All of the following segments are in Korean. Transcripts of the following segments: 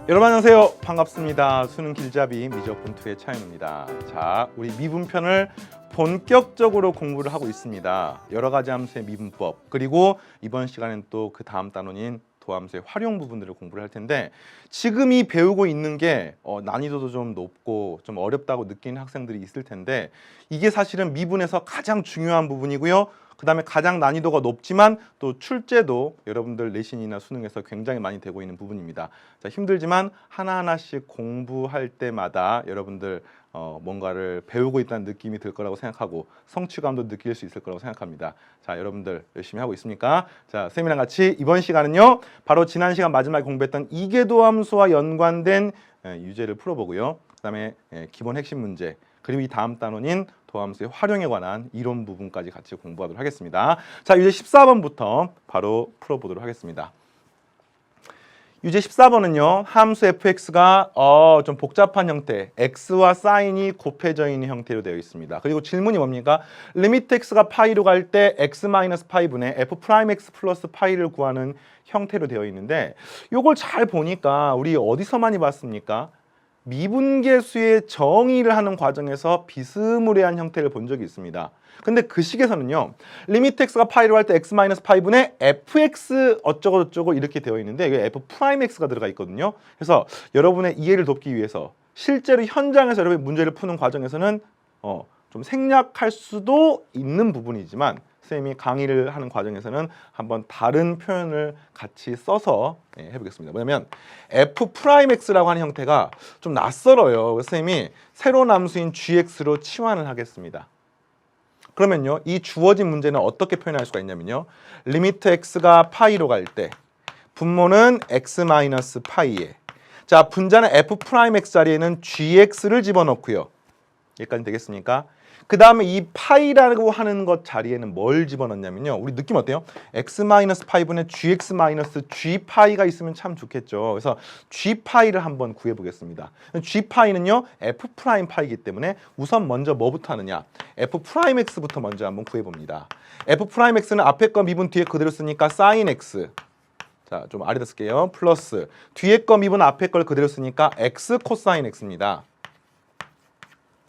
여러분 안녕하세요. 반갑습니다. 수능 길잡이 미적분투의 차윤우입니다. 자, 우리 미분편을 본격적으로 공부를 하고 있습니다. 여러 가지 함수의 미분법, 그리고 이번 시간엔 또 그 다음 단원인 도함수의 활용 부분들을 공부를 할 텐데, 지금이 배우고 있는 게 난이도도 좀 높고 좀 어렵다고 느끼는 학생들이 있을 텐데, 이게 사실은 미분에서 가장 중요한 부분이고요. 그 다음에 가장 난이도가 높지만 또 출제도 여러분들 내신이나 수능에서 굉장히 많이 되고 있는 부분입니다. 자, 힘들지만 하나하나씩 공부할 때마다 여러분들 뭔가를 배우고 있다는 느낌이 들 거라고 생각하고 성취감도 느낄 수 있을 거라고 생각합니다. 자, 여러분들 열심히 하고 있습니까? 자, 쌤이랑 같이 이번 시간은요, 바로 지난 시간 마지막에 공부했던 이계도함수와 연관된 유제를 풀어보고요. 그 다음에 기본 핵심 문제, 그리고 이 다음 단원인 도함수의 활용에 관한 이론 부분까지 같이 공부하도록 하겠습니다. 자, 유제 14번부터 바로 풀어보도록 하겠습니다. 유제 14번은요, 함수 fx가 좀 복잡한 형태, x와 사인이 곱해져 있는 형태로 되어 있습니다. 그리고 질문이 뭡니까? 리미트 x가 파이로 갈 때 x 마이너스 파이분의 f 프라임 x 플러스 파이를 구하는 형태로 되어 있는데, 요걸 잘 보니까 우리 어디서 많이 봤습니까? 미분계수의 정의를 하는 과정에서 비스무리한 형태를 본 적이 있습니다. 근데 그 식에서는요, 리미트 x가 파이로 할 때 x 마이너스 파이분의 fx 어쩌고 저쩌고 이렇게 되어 있는데, 이게 f 프라임 x가 들어가 있거든요. 그래서 여러분의 이해를 돕기 위해서 실제로 현장에서 여러분이 문제를 푸는 과정에서는 좀 생략할 수도 있는 부분이지만, 선생님이 강의를 하는 과정에서는 한번 다른 표현을 같이 써서 해보겠습니다. 뭐냐면 f'x라고 하는 형태가 좀 낯설어요. 그래서 선생님이 새로운 함수인 gx로 치환을 하겠습니다. 그러면요, 이 주어진 문제는 어떻게 표현할 수가 있냐면요, 리미트 x가 파이로 갈 때 분모는 x 마이너스 파이에, 자, 분자는 f'x 자리에는 gx를 집어넣고요. 여기까지 되겠습니까? 그 다음에 이 파이라고 하는 것 자리에는 뭘 집어넣냐면요, 우리 느낌 어때요? x-파이분의 gx-g파이가 있으면 참 좋겠죠. 그래서 g파이를 한번 구해보겠습니다. g파이는요, f'파이이기 때문에 우선 먼저 뭐부터 하느냐, f'x부터 먼저 한번 구해봅니다. f'x는 앞에 거 미분 뒤에 그대로 쓰니까 sin x, 자, 좀 아래다 쓸게요, 플러스 뒤에 거 미분 앞에 걸 그대로 쓰니까 x 코사인 x입니다.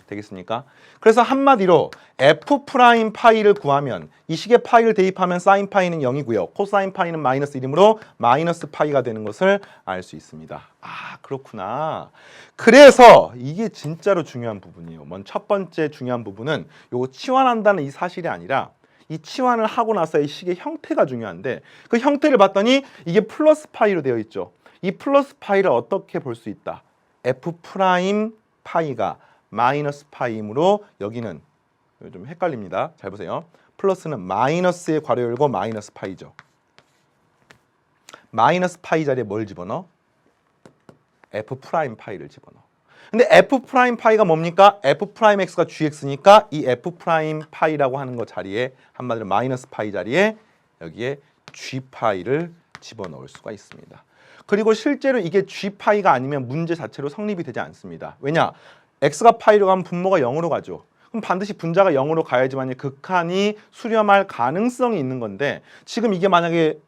되겠습니까? 그래서 한마디로 f'파이를 구하면 이 식에 파이를 대입하면 사인 파이는 0이고요. 코사인 파이는 마이너스 1이므로 마이너스 파이가 되는 것을 알 수 있습니다. 아, 그렇구나. 그래서 이게 진짜로 중요한 부분이에요. 첫 번째 중요한 부분은 요거 치환한다는 이 사실이 아니라, 이 치환을 하고 나서 이 식의 형태가 중요한데, 그 형태를 봤더니 이게 플러스 파이로 되어 있죠. 이 플러스 파이를 어떻게 볼 수 있다? f'파이가 마이너스 파이이므로 여기는 좀 헷갈립니다. 잘 보세요. 플러스는 마이너스에 괄호 열고 마이너스 파이죠. 마이너스 파이 자리에 뭘 집어넣어? f'파이를 집어넣어. 근데 f'파이가 뭡니까? f'x가 gx니까 이 f'파이라고 하는 거 자리에, 한마디로 마이너스 파이 자리에 여기에 g파이를 집어넣을 수가 있습니다. 그리고 실제로 이게 g파이가 아니면 문제 자체로 성립이 되지 않습니다. 왜냐? x가 파이로 가면 분모가 0으로 가죠. 그럼 반드시 분자가 0으로 가야지만 극한이 수렴할 가능성이 있는 건데, 지금 이게 만약에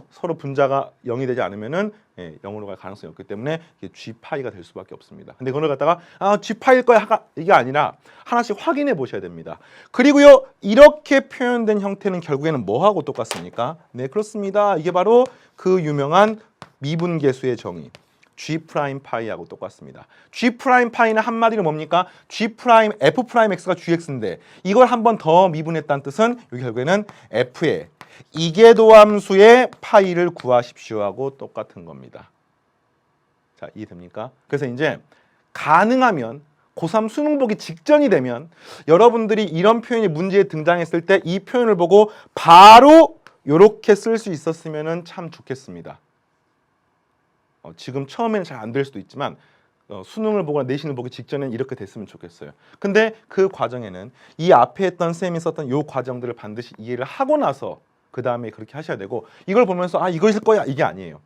서로 분자가 0이 되지 않으면은 0으로 갈 가능성이 없기 때문에 이게 g파이가 될 수밖에 없습니다. 근데 그걸 갖다가 g파이일 거야 이게 아니라 하나씩 확인해 보셔야 됩니다. 그리고요, 이렇게 표현된 형태는 결국에는 뭐하고 똑같습니까? 네, 그렇습니다. 이게 바로 그 유명한 미분계수의 정의, g'파이하고 똑같습니다. g'파이는 한마디로 뭡니까? f'x가 gx인데 이걸 한 번 더 미분했다는 뜻은 여기 결국에는 f의 이계도함수의 파이를 구하십시오 하고 똑같은 겁니다. 자, 이해됩니까? 그래서 이제 가능하면 고3 수능 보기 직전이 되면 여러분들이 이런 표현이 문제에 등장했을 때 이 표현을 보고 바로 이렇게 쓸 수 있었으면 참 좋겠습니다. 지금 처음에는 잘 안 될 수도 있지만 수능을 보거나 내신을 보기 직전에는 이렇게 됐으면 좋겠어요. 근데 그 과정에는 이 앞에 했던 쌤이 썼던 요 과정들을 반드시 이해를 하고 나서 그 다음에 그렇게 하셔야 되고, 이걸 보면서 이거 쓸 거야 이게 아니에요.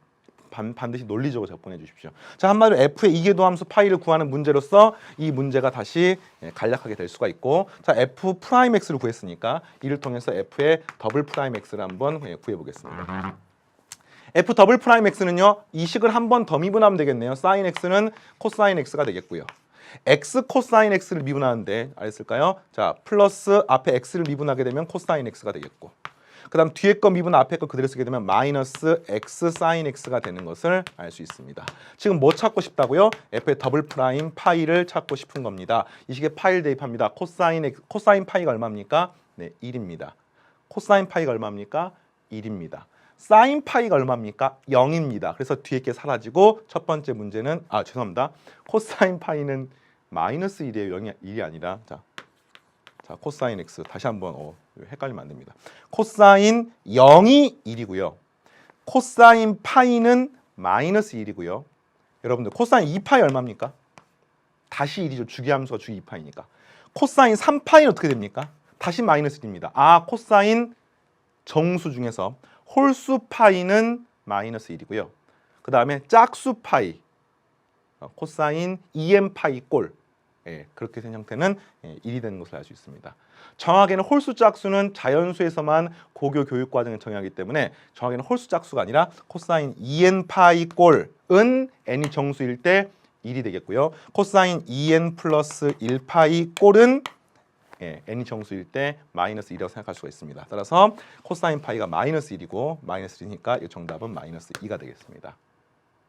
반드시 논리적으로 접근해 주십시오. 자, 한마디로 f의 이계도함수 파이를 구하는 문제로서 이 문제가 다시 간략하게 될 수가 있고, 자, f'x를 구했으니까 이를 통해서 f의 더블 프라임 x를 한번 구해 보겠습니다. f 더블 프라임 x는요. 이 식을 한 번 더 미분하면 되겠네요. 사인 x는 코사인 x가 되겠고요. x 코사인 x를 미분하는데 알았을까요? 자, 플러스 앞에 x를 미분하게 되면 코사인 x가 되겠고, 그 다음 뒤에 거 미분 앞에 거 그대로 쓰게 되면 마이너스 x 사인 x가 되는 것을 알 수 있습니다. 지금 뭐 찾고 싶다고요? f의 더블 프라임 파이를 찾고 싶은 겁니다. 이 식에 파이를 대입합니다. 코사인 파이가 얼마입니까? 네, 1입니다. 코사인 파이가 얼마입니까? 1입니다. 사인 파이가 얼마입니까? 0입니다. 그래서 뒤에 게 사라지고 첫 번째 문제는 죄송합니다. 코사인 파이는 마이너스 1이에요. 0이 1이 아니라 자 코사인 x 다시 한번 헷갈리면 안 됩니다. 코사인 0이 1이고요. 코사인 파이는 마이너스 1이고요. 여러분들 코사인 2파이 얼마입니까? 다시 1이죠. 주기함수가 주 2파이니까. 코사인 3파이는 어떻게 됩니까? 다시 마이너스 1입니다. 코사인 정수 중에서 홀수 파이는 마이너스 1이고요. 그 다음에 짝수 파이, 코사인 2n 파이 꼴, 그렇게 된 형태는 1이 되는 것을 알 수 있습니다. 정확하게는 홀수 짝수는 자연수에서만 고교 교육 과정에 정의하기 때문에 정확하게는 홀수 짝수가 아니라 코사인 2n 파이 꼴은 n이 정수일 때 1이 되겠고요. 코사인 2n 플러스 1 파이 꼴은 n이 정수일 때 마이너스 1이라고 생각할 수가 있습니다. 따라서 코사인 파이가 마이너스 1이고 마이너스 1이니까 이 정답은 마이너스 2가 되겠습니다.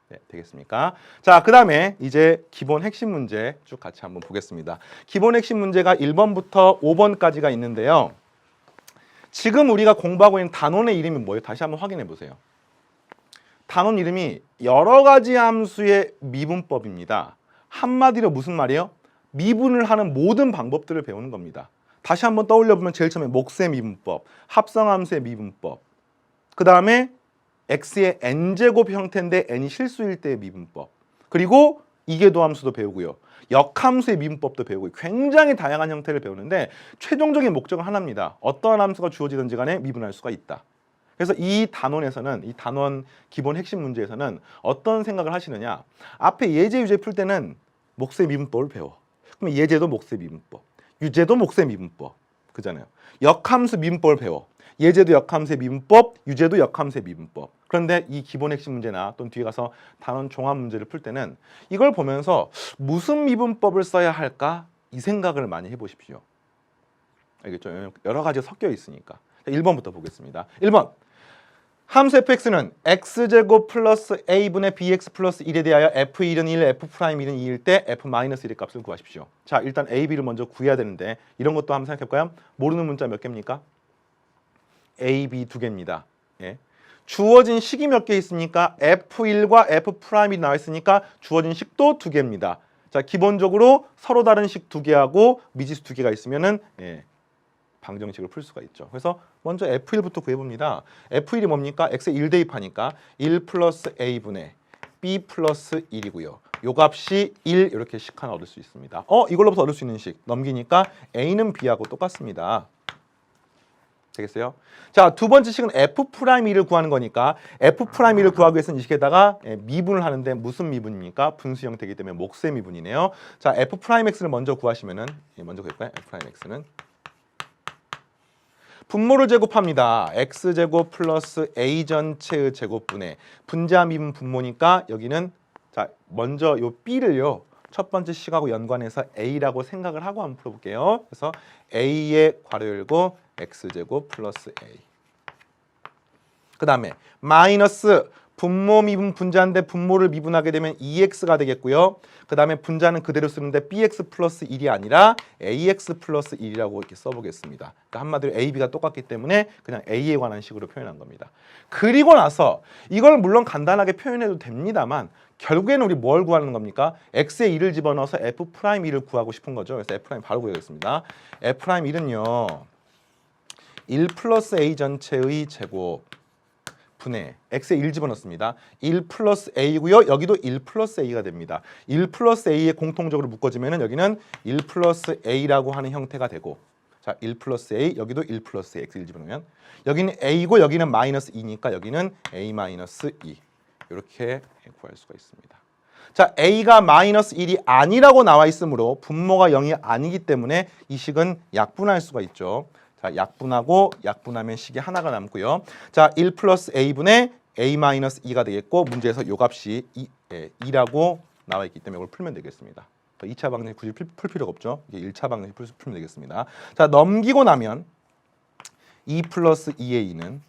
네, 되겠습니까? 자, 그 다음에 이제 기본 핵심 문제 쭉 같이 한번 보겠습니다. 기본 핵심 문제가 1번부터 5번까지가 있는데요. 지금 우리가 공부하고 있는 단원의 이름이 뭐예요? 다시 한번 확인해 보세요. 단원 이름이 여러 가지 함수의 미분법입니다. 한마디로 무슨 말이에요? 미분을 하는 모든 방법들을 배우는 겁니다. 다시 한번 떠올려 보면 제일 처음에 몫의 미분법, 합성함수의 미분법, 그 다음에 x의 n제곱 형태인데 n이 실수일 때의 미분법, 그리고 이계도함수도 배우고요. 역함수의 미분법도 배우고 굉장히 다양한 형태를 배우는데 최종적인 목적은 하나입니다. 어떠한 함수가 주어지든지 간에 미분할 수가 있다. 그래서 이 단원에서는, 이 단원 기본 핵심 문제에서는 어떤 생각을 하시느냐, 앞에 예제, 유제 풀 때는 몫의 미분법을 배워. 그럼 예제도 몫의 미분법, 유제도 몫의 미분법, 그잖아요. 역함수 미분법을 배워. 예제도 역함수의 미분법, 유제도 역함수의 미분법. 그런데 이 기본 핵심 문제나 또는 뒤에 가서 단원 종합 문제를 풀 때는 이걸 보면서 무슨 미분법을 써야 할까? 이 생각을 많이 해보십시오. 알겠죠? 여러 가지가 섞여 있으니까. 1번부터 보겠습니다. 1번. 함수 fx는 x제곱 플러스 a분의 bx 플러스 1에 대하여 f1은 1, f'1은 2일 때 f-1의 값을 구하십시오. 자, 일단 a, b를 먼저 구해야 되는데 이런 것도 한번 생각해볼까요? 모르는 문자 몇 개입니까? a, b 두 개입니다. 예. 주어진 식이 몇 개 있습니까? f1과 f'1이 나와 있으니까 주어진 식도 두 개입니다. 자, 기본적으로 서로 다른 식 두 개하고 미지수 두 개가 있으면은 방정식을 풀 수가 있죠. 그래서 먼저 f1부터 구해봅니다. f1이 뭡니까? x에 1 대입하니까 1 플러스 a분의 b 플러스 1이고요. 요 값이 1 이렇게 식 하나 얻을 수 있습니다. 이걸로부터 얻을 수 있는 식 넘기니까 a는 b하고 똑같습니다. 되겠어요? 자, 두 번째 식은 f'1을 구하는 거니까 f'1을 구하기 위해서는 이 식에다가 미분을 하는데 무슨 미분입니까? 분수 형태이기 때문에 몫의 미분이네요. 자, f'x를 먼저 구하시면은 먼저 구할까요? f'x는 분모를 제곱합니다. x제곱 플러스 a 전체의 제곱분의 분자 미분 분모니까 여기는 자, 먼저 요 b를요. 첫 번째 식하고 연관해서 a라고 생각을 하고 한번 풀어볼게요. 그래서 a의 괄호 열고 x제곱 플러스 a. 그 다음에 마이너스 분모 미분 분자인데 분모를 미분하게 되면 2x가 되겠고요. 그 다음에 분자는 그대로 쓰는데 bx 플러스 1이 아니라 ax 플러스 1이라고 이렇게 써보겠습니다. 그러니까 한마디로 a, b가 똑같기 때문에 그냥 a에 관한 식으로 표현한 겁니다. 그리고 나서 이걸 물론 간단하게 표현해도 됩니다만 결국에는 우리 뭘 구하는 겁니까? x에 2를 집어넣어서 f'1을 구하고 싶은 거죠. 그래서 f' 바로 구하겠습니다. f'1은요. 1 플러스 a 전체의 제곱 분의 x에 1 집어넣습니다. 1 플러스 a고요. 여기도 1 플러스 a가 됩니다. 1 플러스 a에 공통적으로 묶어지면 여기는 1 플러스 a라고 하는 형태가 되고, 자, 1 플러스 a, 여기도 1 플러스 a, x 1 집어넣으면 여기는 a고 여기는 마이너스 2니까 여기는 a 마이너스 2 이렇게 구할 수가 있습니다. 자, a가 마이너스 1이 아니라고 나와 있으므로 분모가 0이 아니기 때문에 이 식은 약분할 수가 있죠. 자, 약분하고 약분하면 식이 하나가 남고요. 자, 1 플러스 a분의 a-2가 되겠고 문제에서 요 값이 2라고 나와 있기 때문에 이걸 풀면 되겠습니다. 2차 방정식 굳이 풀 필요가 없죠. 이게 1차 방정식 풀면 되겠습니다. 자, 넘기고 나면 2 플러스 2a는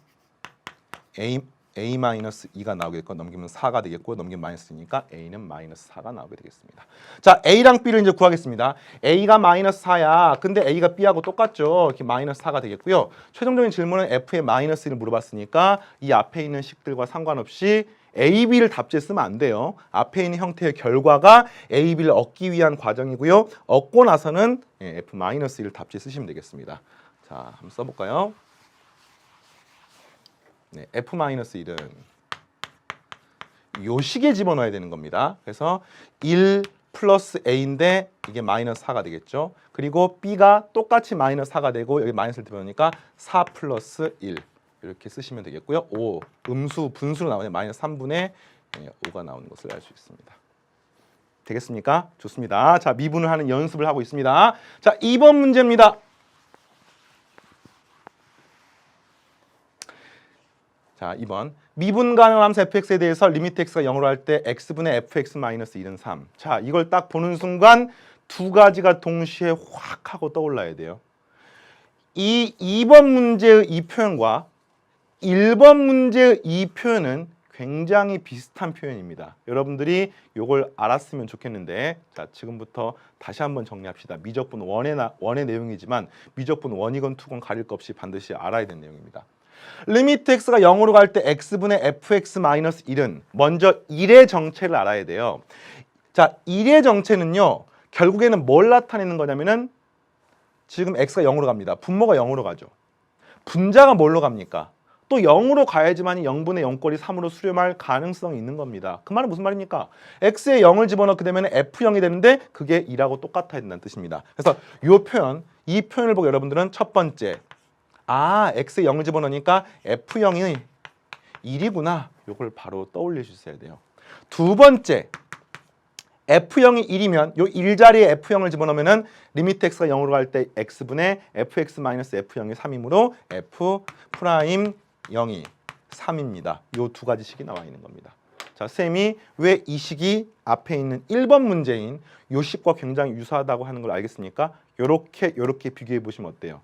a-2가 나오겠고 넘기면 4가 되겠고 넘기면 마이너스니까 a는 마이너스 4가 나오게 되겠습니다. 자, a랑 b를 이제 구하겠습니다. a가 마이너스 4야. 근데 a가 b하고 똑같죠. 이렇게 마이너스 4가 되겠고요. 최종적인 질문은 f의 마이너스 1을 물어봤으니까 이 앞에 있는 식들과 상관없이 a, b를 답지에 쓰면 안 돼요. 앞에 있는 형태의 결과가 a, b를 얻기 위한 과정이고요. 얻고 나서는 f 마이너스 1을 답지에 쓰시면 되겠습니다. 자, 한번 써볼까요? 네, f-1은 요 식에 집어넣어야 되는 겁니다. 그래서 1 플러스 a인데 이게 마이너스 4가 되겠죠. 그리고 b가 똑같이 마이너스 4가 되고 여기 마이너스를 집어넣으니까 4 플러스 1 이렇게 쓰시면 되겠고요. 5 음수 분수로 나오는 마이너스 3분의 5가 나오는 것을 알 수 있습니다. 되겠습니까? 좋습니다. 자, 미분을 하는 연습을 하고 있습니다. 자, 2번 문제입니다. 자, 2번. 미분 가능한 함수 fx에 대해서 리미트 x가 0으로 할 때 x분의 fx 마이너스 1은 3. 자, 이걸 딱 보는 순간 두 가지가 동시에 확 하고 떠올라야 돼요. 이 2번 문제의 이 표현과 1번 문제의 이 표현은 굉장히 비슷한 표현입니다. 여러분들이 이걸 알았으면 좋겠는데, 자, 지금부터 다시 한번 정리합시다. 미적분 1의 내용이지만 미적분 1이건 2건 가릴 것 없이 반드시 알아야 되는 내용입니다. 리미트 x가 0으로 갈 때 x분의 fx 마이너스 1은 먼저 1의 정체를 알아야 돼요. 자, 1의 정체는요. 결국에는 뭘 나타내는 거냐면은 지금 x가 0으로 갑니다. 분모가 0으로 가죠. 분자가 뭘로 갑니까? 또 0으로 가야지만 0분의 0꼴이 3으로 수렴할 가능성이 있는 겁니다. 그 말은 무슨 말입니까? x에 0을 집어넣게 되면 f0이 되는데 그게 2라고 똑같아야 된다는 뜻입니다. 그래서 이 표현을 보고 여러분들은 첫 번째, 아, x에 0을 집어넣으니까 f0이 1이구나. 이걸 바로 떠올려 주셔야 돼요. 두 번째, f0이 1이면 요 1자리에 f0을 집어넣으면 리미트 x가 0으로 갈 때 x분의 fx 마이너스 f0이 3이므로 f'0이 3입니다. 요 두 가지 식이 나와 있는 겁니다. 자, 쌤이 왜 이 식이 앞에 있는 1번 문제인 요 식과 굉장히 유사하다고 하는 걸 알겠습니까? 요렇게 비교해 보시면 어때요?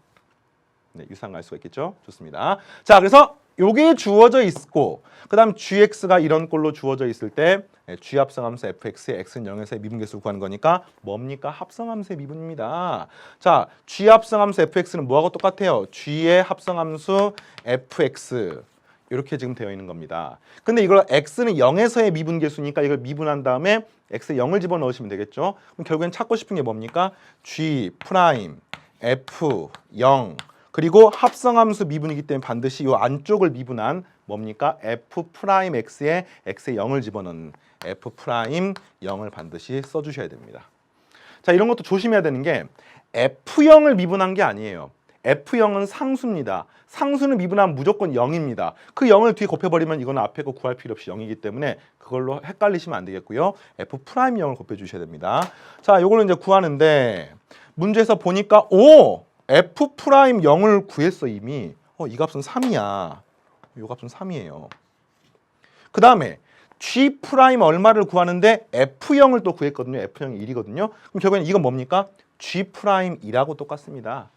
네, 유사한 걸 알 수가 있겠죠? 좋습니다. 자, 그래서 요게 주어져 있고 그다음 gx가 이런 꼴로 주어져 있을 때 g 합성함수 fx의 x는 0에서의 미분계수 구하는 거니까 뭡니까? 합성함수의 미분입니다. 자, g 합성함수 fx는 뭐하고 똑같아요? g의 합성함수 fx 이렇게 지금 되어 있는 겁니다. 근데 이걸 x는 0에서의 미분계수니까 이걸 미분한 다음에 x에 0을 집어넣으시면 되겠죠? 그럼 결국엔 찾고 싶은 게 뭡니까? g 프라임 f 0 그리고 합성함수 미분이기 때문에 반드시 이 안쪽을 미분한 뭡니까? f'x에 x에 0을 집어넣는 f'0을 반드시 써주셔야 됩니다. 자, 이런 것도 조심해야 되는 게 f0을 미분한 게 아니에요. f0은 상수입니다. 상수는 미분하면 무조건 0입니다. 그 0을 뒤에 곱해버리면 이거는 앞에 거 구할 필요 없이 0이기 때문에 그걸로 헷갈리시면 안 되겠고요. f'0을 곱해주셔야 됩니다. 자, 이거를 이제 구하는데 문제에서 보니까 f'0을 구했어 이미. 이 값은 3이야. 이 값은 3이에요. 그 다음에 g' 얼마를 구하는데 f0을 또 구했거든요. f0이 1이거든요. 그럼 결국에는 이건 뭡니까? g'2하고 똑같습니다.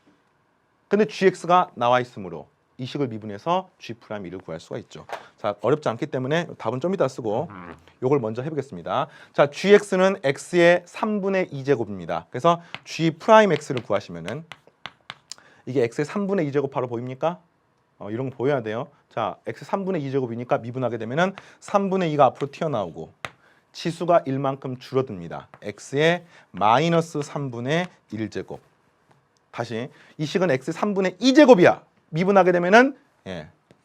근데 gx가 나와 있으므로 이 식을 미분해서 g'1을 구할 수가 있죠. 자, 어렵지 않기 때문에 답은 좀 이따 쓰고 요걸 먼저 해보겠습니다. 자, gx는 x의 3분의 2제곱입니다. 그래서 g'x를 구하시면은 이게 x의 3분의 2제곱 바로 보입니까? 이런 거 보여야 돼요. 자, x 3분의 2제곱이니까 미분하게 되면은 3분의 2가 앞으로 튀어나오고 치수가 1만큼 줄어듭니다. x의 마이너스 3분의 1제곱. 다시 이 식은 x 3분의 2제곱이야. 미분하게 되면은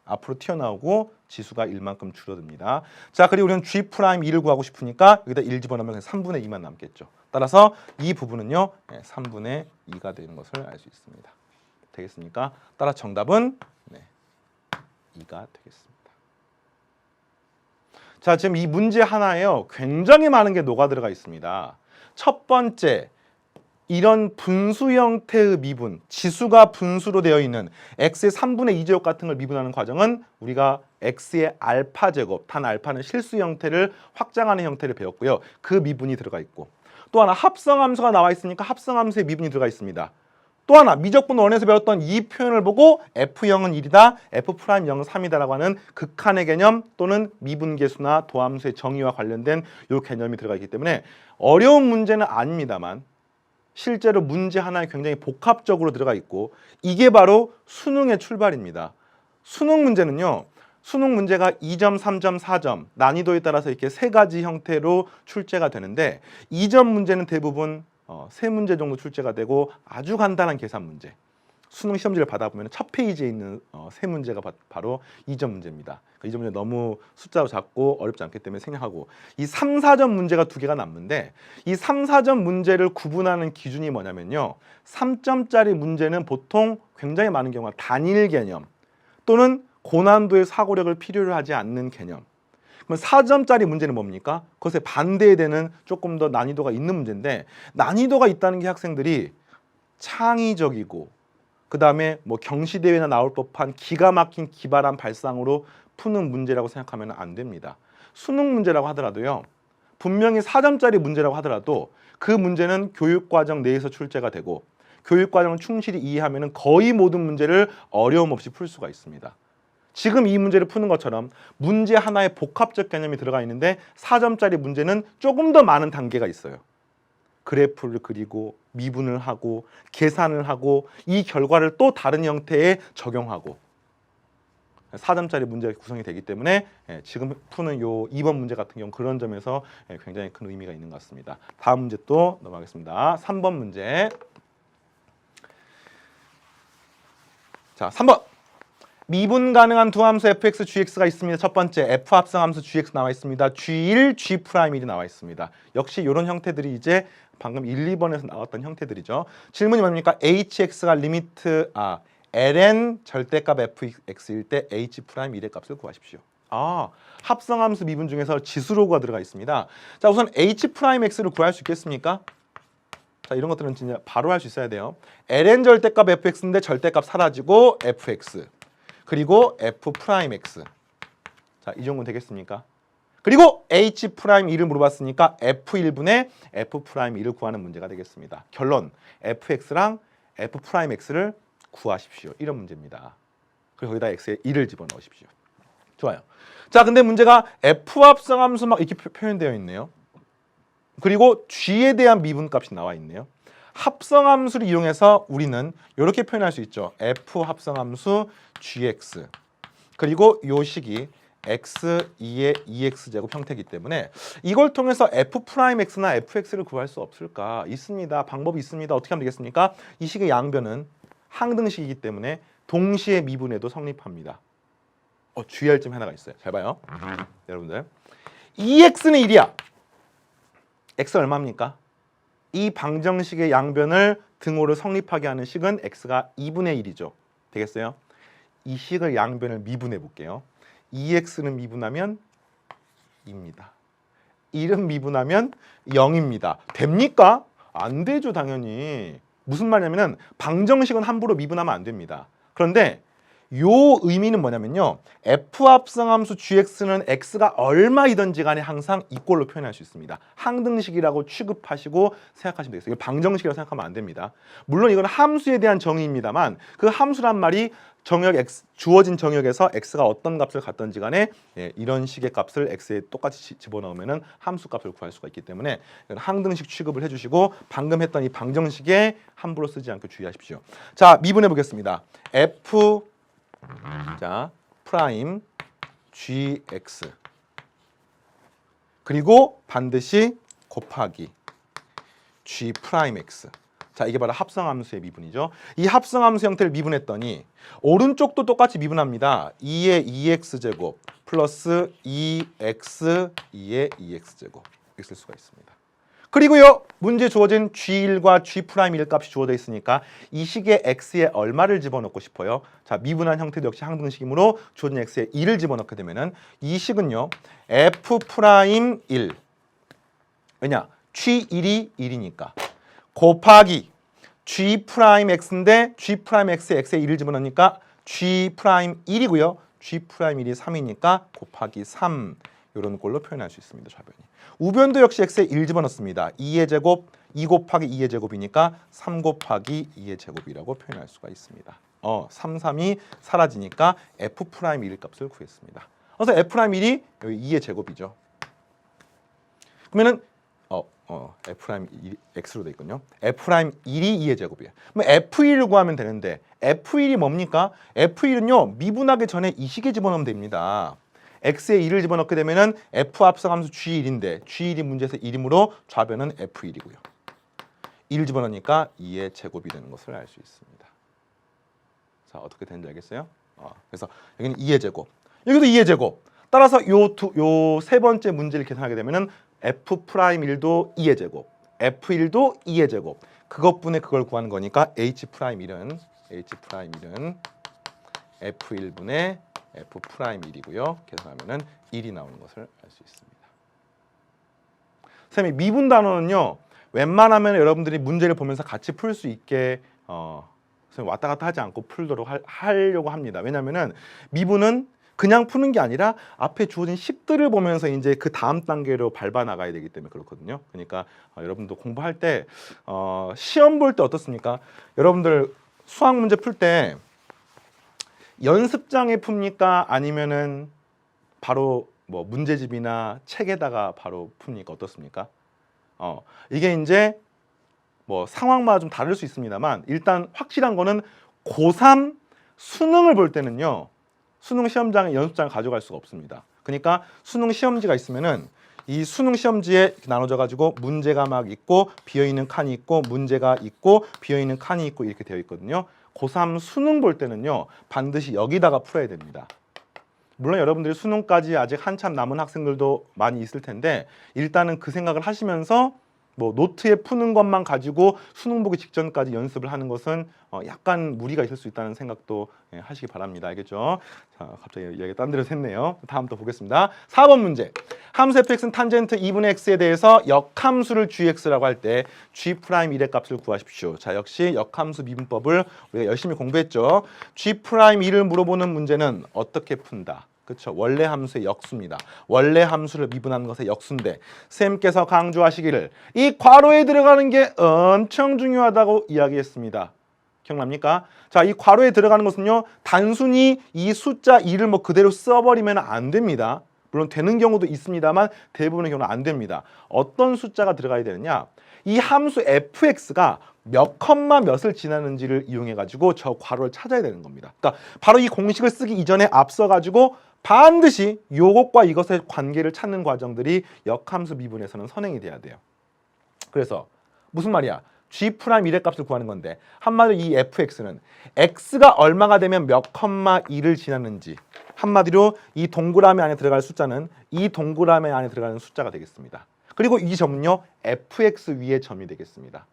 앞으로 튀어나오고 지수가 1만큼 줄어듭니다. 자, 그리고 우리는 g'2를 구하고 싶으니까 여기다 1 집어넣으면 3분의 2만 남겠죠. 따라서 이 부분은요 3분의 2가 되는 것을 알 수 있습니다. 되겠습니까? 따라 정답은 2가 되겠습니다. 자, 지금 이 문제 하나에요 굉장히 많은 게 녹아 들어가 있습니다. 첫 번째, 이런 분수 형태의 미분, 지수가 분수로 되어 있는 x의 3분의 2제곱 같은 걸 미분하는 과정은 우리가 x의 알파 제곱, 단 알파는 실수 형태를 확장하는 형태를 배웠고요. 그 미분이 들어가 있고, 또 하나 합성함수가 나와 있으니까 합성함수의 미분이 들어가 있습니다. 또 하나 미적분 원에서 배웠던 이 표현을 보고 F0은 1이다, F'0은 3이다라고 하는 극한의 개념 또는 미분계수나 도함수의 정의와 관련된 이 개념이 들어가 있기 때문에 어려운 문제는 아닙니다만 실제로 문제 하나에 굉장히 복합적으로 들어가 있고, 이게 바로 수능의 출발입니다. 수능 문제는요, 수능 문제가 2점, 3점, 4점 난이도에 따라서 이렇게 세 가지 형태로 출제가 되는데, 2점 문제는 대부분 세 문제 정도 출제가 되고 아주 간단한 계산 문제. 수능 시험지를 받아보면 첫 페이지에 있는 세 문제가 바로 2점 문제입니다. 이 점 문제 너무 숫자도 작고 어렵지 않기 때문에 생략하고, 이 3, 4점 문제가 두 개가 남는데, 이 3, 4점 문제를 구분하는 기준이 뭐냐면요, 3점짜리 문제는 보통 굉장히 많은 경우가 단일 개념 또는 고난도의 사고력을 필요로 하지 않는 개념. 그럼 4점짜리 문제는 뭡니까? 그것에 반대되는 조금 더 난이도가 있는 문제인데, 난이도가 있다는 게 학생들이 창의적이고 그 다음에 뭐 경시대회나 나올 법한 기가 막힌 기발한 발상으로 푸는 문제라고 생각하면 안 됩니다. 수능 문제라고 하더라도요, 분명히 4점짜리 문제라고 하더라도 그 문제는 교육과정 내에서 출제가 되고, 교육과정을 충실히 이해하면 거의 모든 문제를 어려움 없이 풀 수가 있습니다. 지금 이 문제를 푸는 것처럼 문제 하나에 복합적 개념이 들어가 있는데 4점짜리 문제는 조금 더 많은 단계가 있어요. 그래프를 그리고 미분을 하고 계산을 하고 이 결과를 또 다른 형태에 적용하고, 4점짜리 문제가 구성이 되기 때문에 지금 푸는 요 2번 문제 같은 경우 그런 점에서 굉장히 큰 의미가 있는 것 같습니다. 다음 문제 또 넘어가겠습니다. 3번 문제. 자, 3번. 미분 가능한 두 함수 fx, gx가 있습니다. 첫 번째 f 합성함수 gx 나와 있습니다. g1, g'1이 나와 있습니다. 역시 이런 형태들이 이제 방금 1, 2번에서 나왔던 형태들이죠. 질문이 뭡니까? hx가 리미트 ln 절대값 fx일 때 h'1의 값을 구하십시오. 합성함수 미분 중에서 지수로가 들어가 있습니다. 자, 우선 h'x를 구할 수 있겠습니까? 자, 이런 것들은 진짜 바로 할 수 있어야 돼요. ln 절대값 fx인데 절대값 사라지고 fx. 그리고 f'(x). 자, 이 정도는 되겠습니까? 그리고 h'1을 물어봤으니까 f1분의 f'1을 구하는 문제가 되겠습니다. 결론, fx랑 f'(x를 구하십시오. 이런 문제입니다. 그리고 거기다 x에 1을 집어넣으십시오. 좋아요. 자, 근데 문제가 f합성함수 막 이렇게 표현되어 있네요. 그리고 g에 대한 미분값이 나와 있네요. 합성함수를 이용해서 우리는 이렇게 표현할 수 있죠. f 합성함수 gx, 그리고 요 식이 x2의 2x제곱 형태이기 때문에 이걸 통해서 f'x나 fx를 구할 수 없을까? 있습니다. 방법이 있습니다. 어떻게 하면 되겠습니까? 이 식의 양변은 항등식이기 때문에 동시에 미분해도 성립합니다. 주의할 점 하나가 있어요. 잘 봐요. 여러분들, 2x는 1이야. x 얼마입니까? 이 방정식의 양변을 등호를 성립하게 하는 식은 x가 2분의 1이죠. 되겠어요? 이 식의 양변을 미분해 볼게요. 2x는 미분하면 2입니다. 1은 미분하면 0입니다. 됩니까? 안 되죠, 당연히. 무슨 말이냐면 방정식은 함부로 미분하면 안 됩니다. 그런데 요 의미는 뭐냐면요, f합성함수 gx는 x가 얼마이든지 간에 항상 이꼴로 표현할 수 있습니다. 항등식이라고 취급하시고 생각하시면 되겠어요. 이거 방정식이라고 생각하면 안 됩니다. 물론 이건 함수에 대한 정의입니다만 그 함수란 말이 정역 x, 주어진 정역에서 x가 어떤 값을 갖든지 간에 이런 식의 값을 x에 똑같이 집어넣으면 함수 값을 구할 수가 있기 때문에 항등식 취급을 해주시고, 방금 했던 이 방정식에 함부로 쓰지 않고 주의하십시오. 자, 미분해 보겠습니다. f 프라임 gx, 그리고 반드시 곱하기 g'(x). 자, 이게 바로 합성함수의 미분이죠. 이 합성함수 형태를 미분했더니 오른쪽도 똑같이 미분합니다. 2의 2x제곱 플러스 2x 2의 2x제곱 이렇게 쓸 수가 있습니다. 그리고요, 문제 주어진 g1과 g'1 값이 주어져 있으니까 이 식의 x에 얼마를 집어넣고 싶어요? 자, 미분한 형태도 역시 항등식이므로 주어진 x에 1을 집어넣게 되면은 이 식은요, f'1. 왜냐? g1이 1이니까. 곱하기 G 프라임 X인데 G 프라임 X에 X에 1을 집어넣으니까 G 프라임 1이고요. G 프라임 1이 3이니까 곱하기 3 이런 꼴로 표현할 수 있습니다. 좌변이. 우변도 역시 X에 1 집어넣습니다. 2의 제곱 2 곱하기 2의 제곱이니까 3 곱하기 2의 제곱이라고 표현할 수가 있습니다. 3, 3이 사라지니까 F 프라임 1의 값을 구했습니다. 그래서 F 프라임 1이 여기 2의 제곱이죠. 그러면은 F 프라임 X로 돼 있군요. F 프라임 1이 2의 제곱이에요. 그럼 F1을 구하면 되는데 F1이 뭡니까? F1은요 미분하기 전에 이 식에 집어넣으면 됩니다. X에 1을 집어넣게 되면은 F 합성함수 G1인데 G1이 문제에서 1이므로 좌변은 F1이고요. 1을 집어넣으니까 2의 제곱이 되는 것을 알 수 있습니다. 자, 어떻게 되는지 알겠어요? 그래서 여기는 2의 제곱, 여기도 2의 제곱. 따라서 요 세 번째 문제를 계산하게 되면은 F 프라임 1도 2의 제곱, F1도 2의 제곱. 그것분의 그걸 구하는 거니까 H 프라임 1은 F1분의 F 프라임 1이고요. 계산하면은 1이 나오는 것을 알 수 있습니다. 선생님, 미분 단어는요. 웬만하면 여러분들이 문제를 보면서 같이 풀 수 있게 선생님 왔다 갔다 하지 않고 풀도록 하려고 합니다. 왜냐면은 미분은 그냥 푸는 게 아니라 앞에 주어진 식들을 보면서 이제 그 다음 단계로 밟아 나가야 되기 때문에 그렇거든요. 그러니까 여러분도 공부할 때 시험 볼 때 어떻습니까? 여러분들 수학 문제 풀 때 연습장에 풉니까? 아니면은 바로 뭐 문제집이나 책에다가 바로 풉니까? 어떻습니까? 이게 이제 뭐 상황마다 좀 다를 수 있습니다만 일단 확실한 거는 고3 수능을 볼 때는요. 수능 시험장에 연습장을 가져갈 수가 없습니다. 그러니까 수능 시험지가 있으면은 이 수능 시험지에 이렇게 나눠져 가지고 문제가 막 있고 비어있는 칸이 있고 문제가 있고 비어있는 칸이 있고 이렇게 되어 있거든요. 고3 수능 볼 때는요. 반드시 여기다가 풀어야 됩니다. 물론 여러분들이 수능까지 아직 한참 남은 학생들도 많이 있을 텐데 일단은 그 생각을 하시면서 뭐 노트에 푸는 것만 가지고 수능 보기 직전까지 연습을 하는 것은 약간 무리가 있을 수 있다는 생각도 하시기 바랍니다. 알겠죠? 자, 갑자기 이야기가 딴 데로 샜네요. 다음 또 보겠습니다. 4번 문제. 함수 fx는 탄젠트 2분의 x에 대해서 역함수를 gx라고 할 때 g 프라임 1의 값을 구하십시오. 자, 역시 역함수 미분법을 우리가 열심히 공부했죠. g 프라임 1을 물어보는 문제는 어떻게 푼다? 그렇죠. 원래 함수의 역수입니다. 원래 함수를 미분하는 것의 역수인데 쌤께서 강조하시기를 이 괄호에 들어가는 게 엄청 중요하다고 이야기했습니다. 기억납니까? 자, 이 괄호에 들어가는 것은요. 단순히 이 숫자 2를 뭐 그대로 써버리면 안 됩니다. 물론 되는 경우도 있습니다만 대부분의 경우는 안 됩니다. 어떤 숫자가 들어가야 되느냐? 이 함수 fx가 몇 컴마 몇을 지나는지를 이용해 가지고 저 괄호를 찾아야 되는 겁니다. 그러니까 바로 이 공식을 쓰기 이전에 앞서 가지고 반드시 요것과 이것의 관계를 찾는 과정들이 역함수 미분에서는 선행이 돼야 돼요. 그래서 무슨 말이야? g 프라임 1의 값을 구하는 건데 한마디로 이 fx는 x가 얼마가 되면 몇 컴마 2를 지났는지 한마디로 이 동그라미 안에 들어갈 숫자는 이 동그라미 안에 들어가는 숫자가 되겠습니다. 그리고 이 점은요 fx 위의 점이 되겠습니다.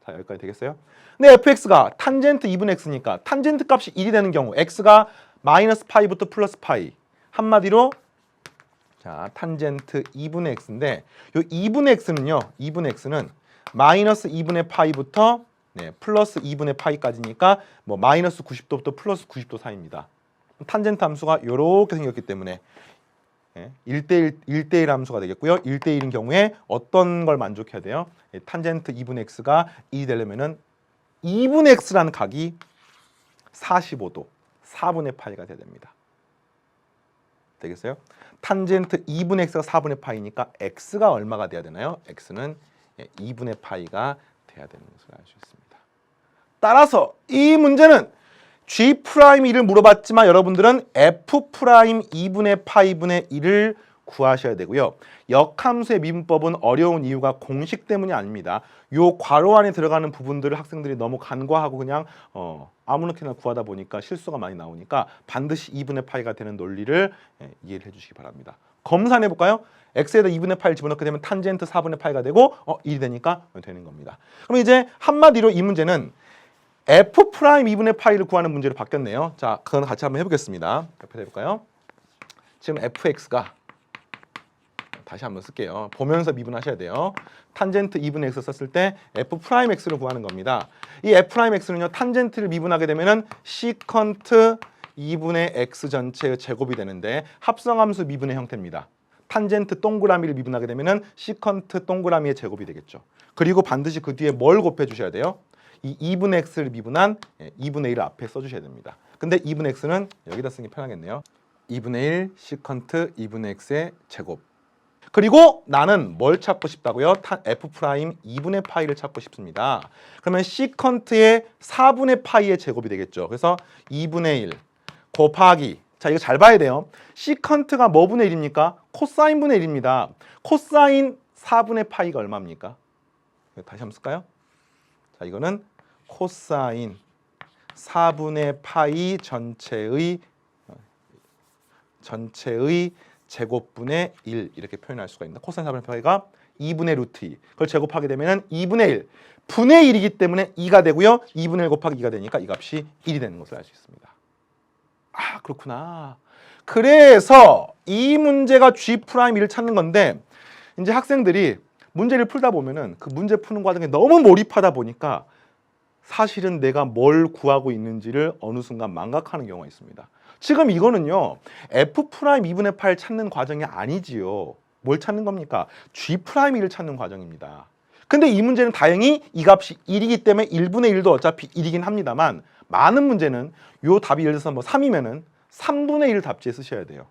자, 여기까지 되겠어요? 근데 fx가 탄젠트 2분의 x니까 탄젠트 값이 1이 되는 경우 x가 마이너스 파이부터 플러스 파이 한마디로 자 탄젠트 2분의 x인데 요 2분의 x는요 2분의 x는 마이너스 2분의 파이부터 플러스 2분의 파이까지니까 뭐 마이너스 90도부터 플러스 90도 사이입니다. 탄젠트 함수가 이렇게 생겼기 때문에 1대1 함수가 되겠고요. 1대1인 경우에 어떤 걸 만족해야 돼요? 탄젠트 2분의 x가 2이 되려면은 2분의 x라는 각이 45도 4분의 파이가 돼야 됩니다. 되겠어요? 탄젠트 2분의 x가 4분의 파이니까 x가 얼마가 돼야 되나요? x는 2분의 파이가 돼야 되는 것을 알 수 있습니다. 따라서 이 문제는 g 프라임 1을 물어봤지만 여러분들은 f 프라임 2분의 파이분의 1을 구하셔야 되고요. 역함수의 미분법은 어려운 이유가 공식 때문이 아닙니다. 요 괄호 안에 들어가는 부분들을 학생들이 너무 간과하고 그냥 아무렇게나 구하다 보니까 실수가 많이 나오니까 반드시 2분의 파이가 되는 논리를 이해를 해주시기 바랍니다. 검산해 볼까요? x에다 2분의 파이를 집어넣게 되면 탄젠트 4분의 파이가 되고 1이 되니까 되는 겁니다. 그럼 이제 한마디로 이 문제는 f 프라임 2분의 파이를 구하는 문제로 바뀌었네요. 자, 그건 같이 한번 해보겠습니다. 옆에 해볼까요? 지금 fx가 다시 한번 쓸게요. 보면서 미분하셔야 돼요. 탄젠트 2분의 x 썼을 때 f'x를 구하는 겁니다. 이 f'x는요. 탄젠트를 미분하게 되면은 시컨트 2분의 x 전체의 제곱이 되는데 합성함수 미분의 형태입니다. 탄젠트 동그라미를 미분하게 되면은 시컨트 동그라미의 제곱이 되겠죠. 그리고 반드시 그 뒤에 뭘 곱해 주셔야 돼요? 이 2분의 x를 미분한 2분의 1을 앞에 써주셔야 됩니다. 근데 2분의 x는 여기다 쓰는 게 편하겠네요. 2분의 1 시컨트 2분의 x의 제곱. 그리고 나는 뭘 찾고 싶다고요? f 프라임 2분의 파이를 찾고 싶습니다. 그러면 시컨트의 4분의 파이의 제곱이 되겠죠. 그래서 2분의 1 곱하기, 자 이거 잘 봐야 돼요. 시컨트가 뭐 분의 1입니까? 코사인 분의 1입니다. 코사인 4분의 파이가 얼마입니까? 다시 한번 쓸까요? 자 이거는 코사인 4분의 파이 전체의 제곱분의 1 이렇게 표현할 수가 있습니다. 코사인 4분의 파이가 2분의 루트 2. 그걸 제곱하게 되면 2분의 1. 분의 1이기 때문에 2가 되고요. 2분의 1 곱하기 2가 되니까 이 값이 1이 되는 것을 알 수 있습니다. 아 그렇구나. 그래서 이 문제가 G'1을 찾는 건데 이제 학생들이 문제를 풀다 보면은 그 문제 푸는 과정에 너무 몰입하다 보니까 사실은 내가 뭘 구하고 있는지를 어느 순간 망각하는 경우가 있습니다. 지금 이거는요. F'2분의 8 찾는 과정이 아니지요. 뭘 찾는 겁니까? G'1을 찾는 과정입니다. 근데 이 문제는 다행히 이 값이 1이기 때문에 1분의 1도 어차피 1이긴 합니다만 많은 문제는 요 답이 예를 들어서 뭐 3이면은 3분의 1 답지에 쓰셔야 돼요.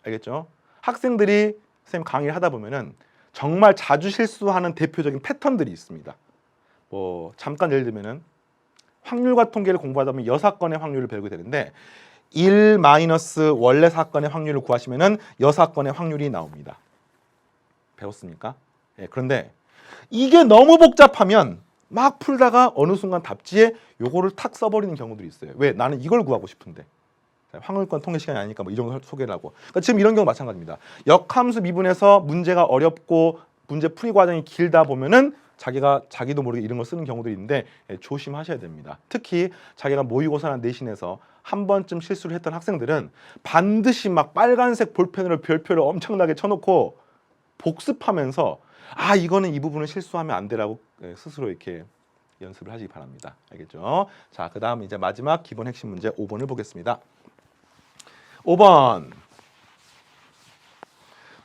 알겠죠? 학생들이 선생님 강의를 하다 보면은 정말 자주 실수하는 대표적인 패턴들이 있습니다. 뭐 잠깐 예를 들면은 확률과 통계를 공부하다 보면 여사건의 확률을 배우게 되는데 1 마이너스 원래 사건의 확률을 구하시면은 여사건의 확률이 나옵니다. 배웠습니까? 예, 그런데 이게 너무 복잡하면 막 풀다가 어느 순간 답지에 요거를 탁 써버리는 경우들이 있어요. 왜? 나는 이걸 구하고 싶은데. 확률권 통계 시간이 아니니까 뭐 이 정도 소개를 하고. 그러니까 지금 이런 경우 마찬가지입니다. 역함수 미분에서 문제가 어렵고 문제 풀이 과정이 길다 보면은 자기도 모르게 이런 걸 쓰는 경우들이 있는데 조심하셔야 됩니다. 특히 자기가 모의고사나 내신에서 한 번쯤 실수를 했던 학생들은 반드시 막 빨간색 볼펜으로 별표를 엄청나게 쳐놓고 복습하면서 아 이거는 이 부분을 실수하면 안 되라고 스스로 이렇게 연습을 하시기 바랍니다. 알겠죠? 자, 그 다음 이제 마지막 기본 핵심 문제 5번을 보겠습니다. 5번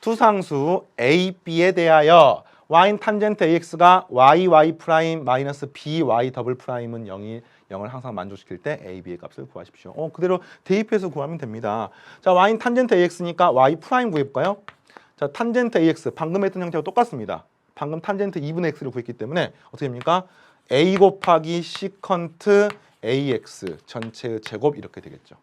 투상수 A, B에 대하여 y 탄젠트 AX가 y 프라임 마이너스 by 더블 프라임은 0을 항상 만족시킬 때 A, B의 값을 구하십시오. 그대로 대입해서 구하면 됩니다. 자, y 탄젠트 AX니까 y 프라임 구해볼까요? 자, 탄젠트 AX 방금 했던 형태와 똑같습니다. 방금 탄젠트 2분의 x를 구했기 때문에 어떻게 됩니까? A 곱하기 시컨트 AX 전체의 제곱 이렇게 되겠죠.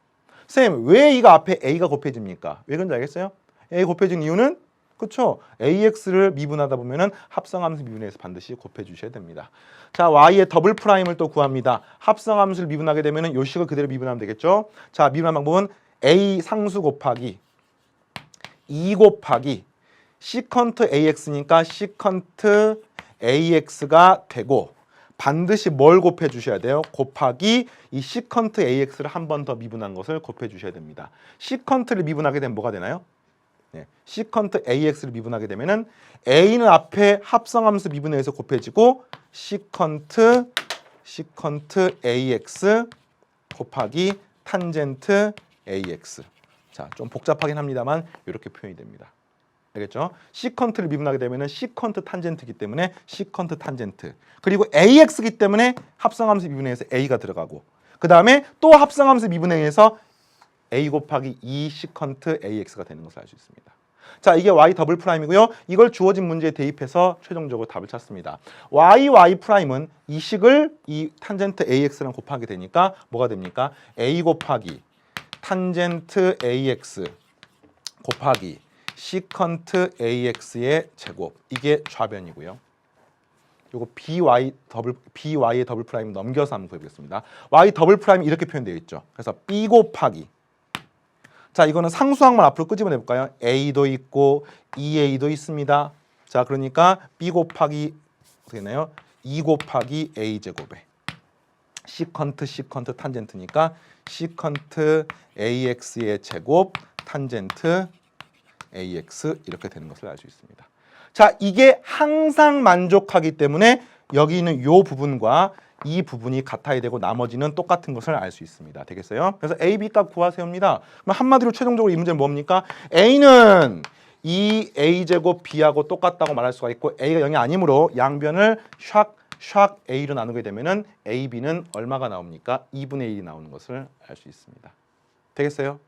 쌤, 왜 이거 앞에 A가 곱해집니까? 왜 그런지 알겠어요? A 곱해진 이유는 그렇죠. AX를 미분하다 보면은 합성함수 미분해서 반드시 곱해 주셔야 됩니다. 자, Y의 더블 프라임을 또 구합니다. 합성함수를 미분하게 되면은 요 식을 그대로 미분하면 되겠죠. 자, 미분한 방법은 A 상수 곱하기 2 곱하기 시컨트 AX니까 시컨트 AX가 되고 반드시 뭘 곱해 주셔야 돼요? 곱하기 이 시컨트 AX를 한 번 더 미분한 것을 곱해 주셔야 됩니다. 시컨트를 미분하게 되면 뭐가 되나요? 네, 시컨트 AX를 미분하게 되면은 A는 앞에 합성함수 미분해서 곱해지고 시컨트 AX 곱하기 탄젠트 AX. 자, 좀 복잡하긴 합니다만 이렇게 표현이 됩니다. 알겠죠? 시컨트를 미분하게 되면은 시컨트 탄젠트이기 때문에 시컨트 탄젠트. 그리고 AX이기 때문에 합성함수 미분해서 A가 들어가고 그 다음에 또 합성함수 미분해서 A 곱하기 2 시컨트 AX가 되는 것을 알 수 있습니다. 자, 이게 Y 더블 프라임이고요. 이걸 주어진 문제에 대입해서 최종적으로 답을 찾습니다. Y 프라임은 이 식을 이 탄젠트 AX랑 곱하게 되니까 뭐가 됩니까? A 곱하기 탄젠트 AX 곱하기 시컨트 AX의 제곱. 이게 좌변이고요. 요거 BY의 더블 프라임 넘겨서 한번 구해보겠습니다. Y 더블 프라임이 이렇게 표현되어 있죠. 그래서 B 곱하기 자, 이거는 상수항만 앞으로 끄집어내 볼까요? A도 있고 2A도 있습니다. 자, 그러니까 B 곱하기 어떻게 되나요? 2 곱하기 A 제곱에 시컨트 탄젠트니까 시컨트 AX의 제곱 탄젠트 ax 이렇게 되는 것을 알 수 있습니다. 자, 이게 항상 만족하기 때문에 여기 있는 이 부분과 이 부분이 같아야 되고 나머지는 똑같은 것을 알 수 있습니다. 되겠어요? 그래서 a, b 값 구하세요입니다. 그럼 한마디로 최종적으로 이 문제는 뭡니까? a는 2a제곱 b하고 똑같다고 말할 수가 있고 a가 0이 아니므로 양변을 샥 a로 나누게 되면은 a, b는 얼마가 나옵니까? 2분의 1이 나오는 것을 알 수 있습니다. 되겠어요?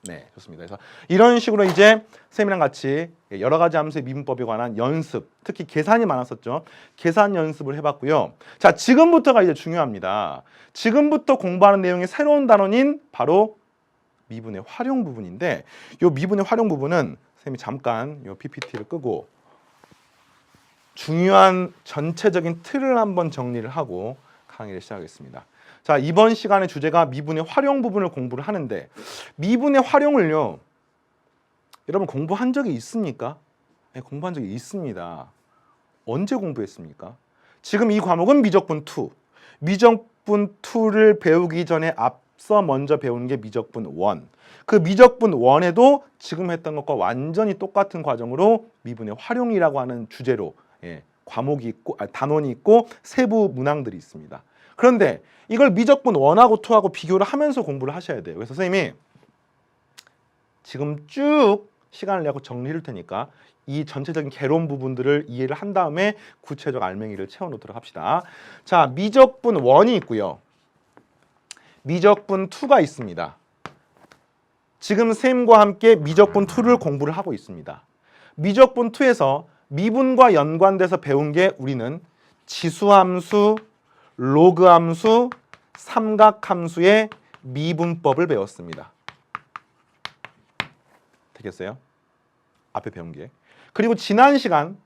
네, 좋습니다. 그래서 이런 식으로 이제 쌤이랑 같이 여러 가지 함수의 미분법에 관한 연습, 특히 계산이 많았었죠. 계산 연습을 해봤고요. 자, 지금부터가 이제 중요합니다. 지금부터 공부하는 내용의 새로운 단원인 바로 미분의 활용 부분인데, 이 미분의 활용 부분은 쌤이 잠깐 이 PPT를 끄고 중요한 전체적인 틀을 한번 정리를 하고 강의를 시작하겠습니다. 자, 이번 시간의 주제가 미분의 활용 부분을 공부를 하는데, 미분의 활용을요, 여러분 공부한 적이 있습니까? 네, 공부한 적이 있습니다. 언제 공부했습니까? 지금 이 과목은 미적분 2. 미적분 2를 배우기 전에 앞서 먼저 배우는 게 미적분 1. 그 미적분 1에도 지금 했던 것과 완전히 똑같은 과정으로 미분의 활용이라고 하는 주제로 과목이 있고 단원이 있고 세부 문항들이 있습니다. 그런데 이걸 미적분 1하고 2하고 비교를 하면서 공부를 하셔야 돼요. 그래서 선생님이 지금 쭉 시간을 내고 정리할 테니까 이 전체적인 개론 부분들을 이해를 한 다음에 구체적 알맹이를 채워놓도록 합시다. 자, 미적분 1이 있고요. 미적분 2가 있습니다. 지금 쌤과 함께 미적분 2를 공부를 하고 있습니다. 미적분 2에서 미분과 연관돼서 배운 게 우리는 지수함수, 로그함수, 삼각함수의 미분법을 배웠습니다. 되겠어요? 앞에 배운 게. 그리고 지난 시간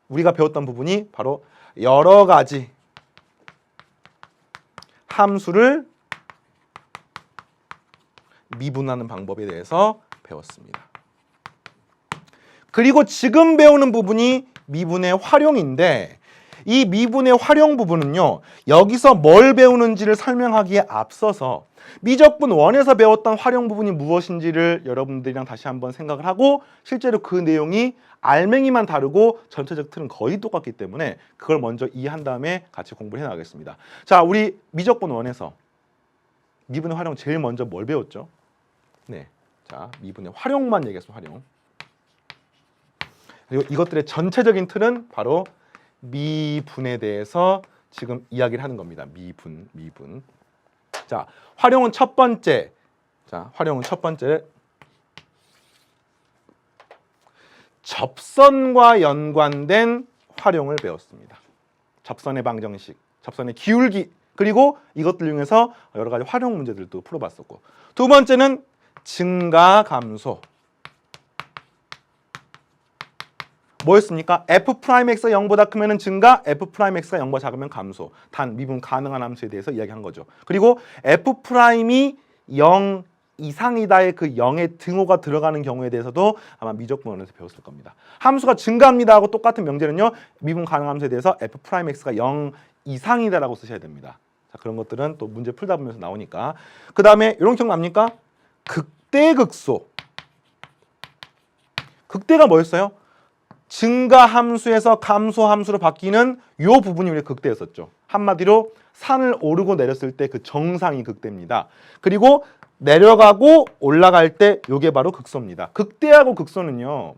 우리가 배웠던 부분이 바로 여러 가지 함수를 미분하는 방법에 대해서 배웠습니다. 그리고 지금 배우는 부분이 미분의 활용인데, 이 미분의 활용 부분은요, 여기서 뭘 배우는지를 설명하기에 앞서서 미적분 1에서 배웠던 활용 부분이 무엇인지를 여러분들이랑 다시 한번 생각을 하고, 실제로 그 내용이 알맹이만 다르고 전체적 틀은 거의 똑같기 때문에 그걸 먼저 이해한 다음에 같이 공부를 해나가겠습니다. 자, 우리 미적분 1에서 미분의 활용 제일 먼저 뭘 배웠죠? 네, 자, 미분의 활용만 얘기했어. 활용. 그리고 이것들의 전체적인 틀은 바로 미분에 대해서 지금 이야기를 하는 겁니다. 미분. 자, 활용은 첫 번째. 접선과 연관된 활용을 배웠습니다. 접선의 방정식, 접선의 기울기, 그리고 이것들 중에서 여러 가지 활용 문제들도 풀어봤었고, 두 번째는 증가 감소. 뭐였습니까? f'x가 0보다 크면 증가, f'x가 0보다 작으면 감소. 단 미분 가능한 함수에 대해서 이야기한 거죠. 그리고 f'이 0 이상이다의 그 0의 등호가 들어가는 경우에 대해서도 아마 미적분원에서 배웠을 겁니다. 함수가 증가합니다 하고 똑같은 명제는요, 미분 가능한 함수에 대해서 f'x가 0 이상이다라고 쓰셔야 됩니다. 자, 그런 것들은 또 문제 풀다 보면서 나오니까. 그 다음에 이런 기억납니까? 극대극소. 극대가 뭐였어요? 증가 함수에서 감소 함수로 바뀌는 이 부분이 우리 극대였었죠. 한마디로 산을 오르고 내렸을 때 그 정상이 극대입니다. 그리고 내려가고 올라갈 때 이게 바로 극소입니다. 극대하고 극소는요,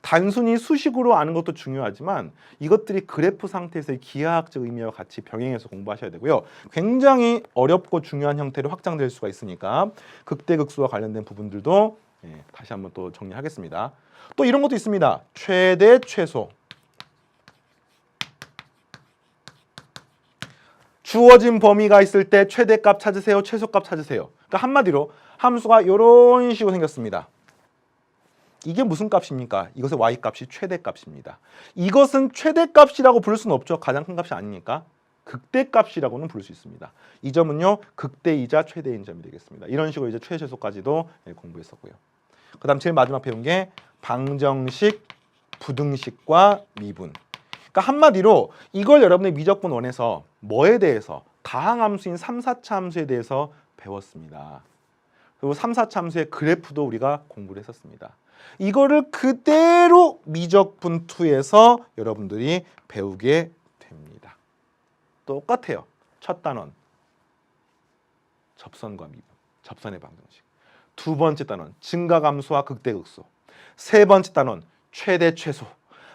단순히 수식으로 아는 것도 중요하지만 이것들이 그래프 상태에서의 기하학적 의미와 같이 병행해서 공부하셔야 되고요. 굉장히 어렵고 중요한 형태로 확장될 수가 있으니까 극대 극소와 관련된 부분들도 다시 한번 또 정리하겠습니다. 또 이런 것도 있습니다. 최대 최소. 주어진 범위가 있을 때 최대값 찾으세요, 최소값 찾으세요. 그러니까 한마디로 함수가 이런 식으로 생겼습니다. 이게 무슨 값입니까? 이것의 y값이 최대값입니다. 이것은 최대값이라고 부를 수는 없죠. 가장 큰 값이 아니니까. 극대값이라고는 부를 수 있습니다. 이 점은요, 극대이자 최대인 점이 되겠습니다. 이런 식으로 이제 최최소까지도 공부했었고요. 그 다음 제일 마지막 배운 게 방정식, 부등식과 미분. 그러니까 한마디로 이걸 여러분의 미적분 1에서 뭐에 대해서? 다항함수인 3, 4차 함수에 대해서 배웠습니다. 그리고 3, 4차 함수의 그래프도 우리가 공부를 했었습니다. 이거를 그대로 미적분 2에서 여러분들이 배우게 됩니다. 똑같아요. 첫 단원 접선과 미분, 접선의 방정식. 두 번째 단원 증가감소와 극대극소. 세 번째 단원 최대 최소.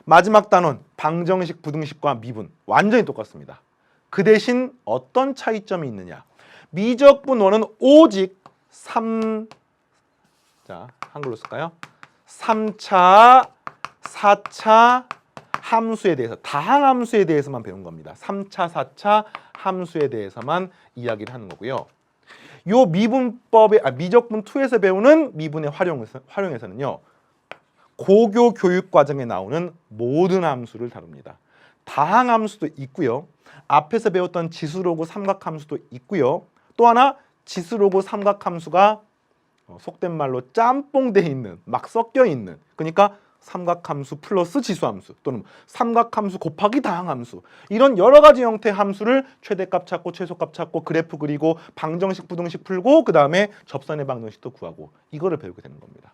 마지막 단원 방정식, 부등식과 미분. 완전히 똑같습니다. 그 대신 어떤 차이점이 있느냐? 미적분 1은 오직 자, 한글로 쓸까요? 3차, 4차 함수에 대해서, 다항함수에 대해서만 배운 겁니다. 3차, 4차 함수에 대해서만 이야기를 하는 거고요. 요 미분법의 미적분 2에서 배우는 미분의 활용에서는요. 고교 교육 과정에 나오는 모든 함수를 다룹니다. 다항함수도 있고요. 앞에서 배웠던 지수로고 삼각함수도 있고요. 또 하나 지수로고 삼각함수가 속된 말로 짬뽕돼 있는, 막 섞여 있는, 그러니까 삼각함수 플러스 지수함수 또는 삼각함수 곱하기 다항함수, 이런 여러 가지 형태의 함수를 최대값 찾고 최소값 찾고 그래프 그리고 방정식, 부등식 풀고 그 다음에 접선의 방정식도 구하고, 이거를 배우게 되는 겁니다.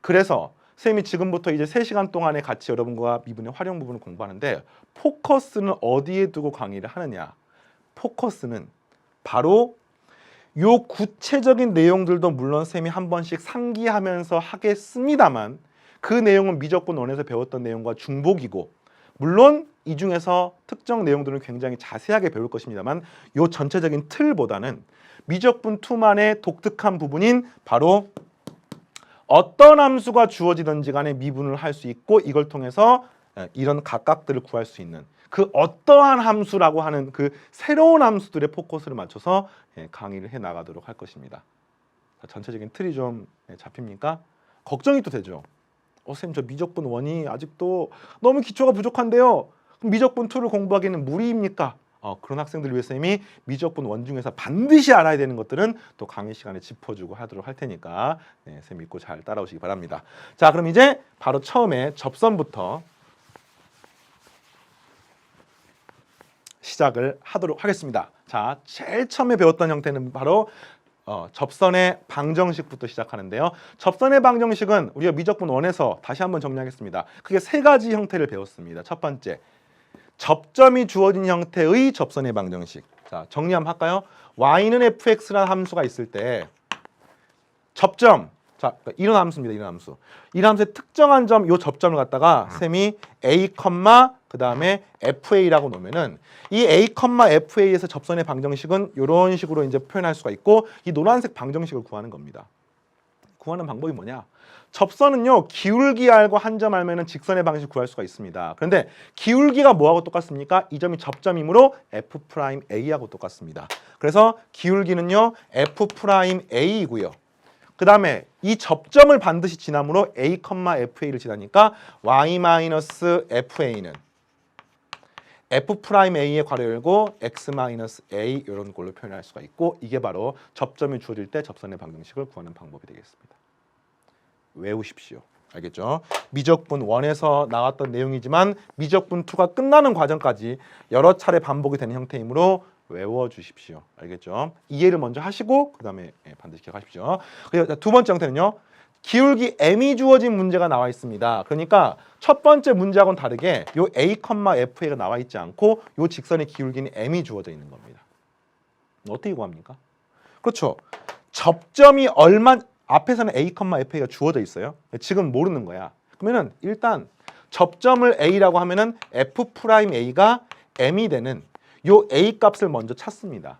그래서 선생님이 지금부터 이제 3시간 동안에 같이 여러분과 미분의 활용 부분을 공부하는데, 포커스는 어디에 두고 강의를 하느냐? 포커스는 바로 요 구체적인 내용들도 물론 쌤이 한 번씩 상기하면서 하겠습니다만, 그 내용은 미적분 1에서 배웠던 내용과 중복이고, 물론 이 중에서 특정 내용들은 굉장히 자세하게 배울 것입니다만, 요 전체적인 틀보다는 미적분 2만의 독특한 부분인 바로 어떤 함수가 주어지든지 간에 미분을 할 수 있고, 이걸 통해서 이런 각각들을 구할 수 있는 그 어떠한 함수라고 하는 그 새로운 함수들의 포커스를 맞춰서 강의를 해 나가도록 할 것입니다. 전체적인 틀이 좀 잡힙니까? 걱정이 또 되죠. 선생님, 저 미적분 1이 아직도 너무 기초가 부족한데요. 그럼 미적분 2를 공부하기는 무리입니까? 그런 학생들 위해서 쌤이 미적분 1 중에서 반드시 알아야 되는 것들은 또 강의 시간에 짚어주고 하도록 할 테니까 쌤 믿고 잘 따라오시기 바랍니다. 자, 그럼 이제 바로 처음에 접선부터 시작을 하도록 하겠습니다. 자, 제일 처음에 배웠던 형태는 바로 접선의 방정식부터 시작하는데요. 접선의 방정식은 우리가 미적분 1에서 다시 한번 정리하겠습니다. 크게 3가지 형태를 배웠습니다. 첫 번째, 접점이 주어진 형태의 접선의 방정식. 자, 정리 한번 할까요? y는 fx라는 함수가 있을 때 접점, 자, 이런 함수입니다. 이런 함수. 이런 함수의 특정한 점, 요 접점을 갖다가 쌤이 a, 그 다음에 fa라고 놓으면은 이 a, fa에서 접선의 방정식은 이런 식으로 이제 표현할 수가 있고, 이 노란색 방정식을 구하는 겁니다. 구하는 방법이 뭐냐? 접선은요, 기울기 알고 한 점 알면은 직선의 방식 구할 수가 있습니다. 그런데 기울기가 뭐하고 똑같습니까? 이 점이 접점이므로 f'a하고 똑같습니다. 그래서 기울기는요, f'a이고요. 그 다음에 이 접점을 반드시 지나므로 a, fa를 지나니까 y-fa는 f'a의 괄호 열고 x-a 이런 걸로 표현할 수가 있고, 이게 바로 접점이 주어질 때 접선의 방정식을 구하는 방법이 되겠습니다. 외우십시오. 알겠죠? 미적분 1에서 나왔던 내용이지만 미적분 2가 끝나는 과정까지 여러 차례 반복이 되는 형태이므로 외워주십시오. 알겠죠? 이해를 먼저 하시고 그 다음에 반드시 기억하십시오. 그리고 두 번째 형태는요. 기울기 m이 주어진 문제가 나와 있습니다. 그러니까 첫 번째 문제하고는 다르게 요 a, fa가 나와 있지 않고 요 직선의 기울기는 m이 주어져 있는 겁니다. 어떻게 구합니까? 그렇죠. 접점이 얼마, 앞에서는 a, fa가 주어져 있어요. 지금 모르는 거야. 그러면은 일단 접점을 a라고 하면은 f'a가 m이 되는 요 a 값을 먼저 찾습니다.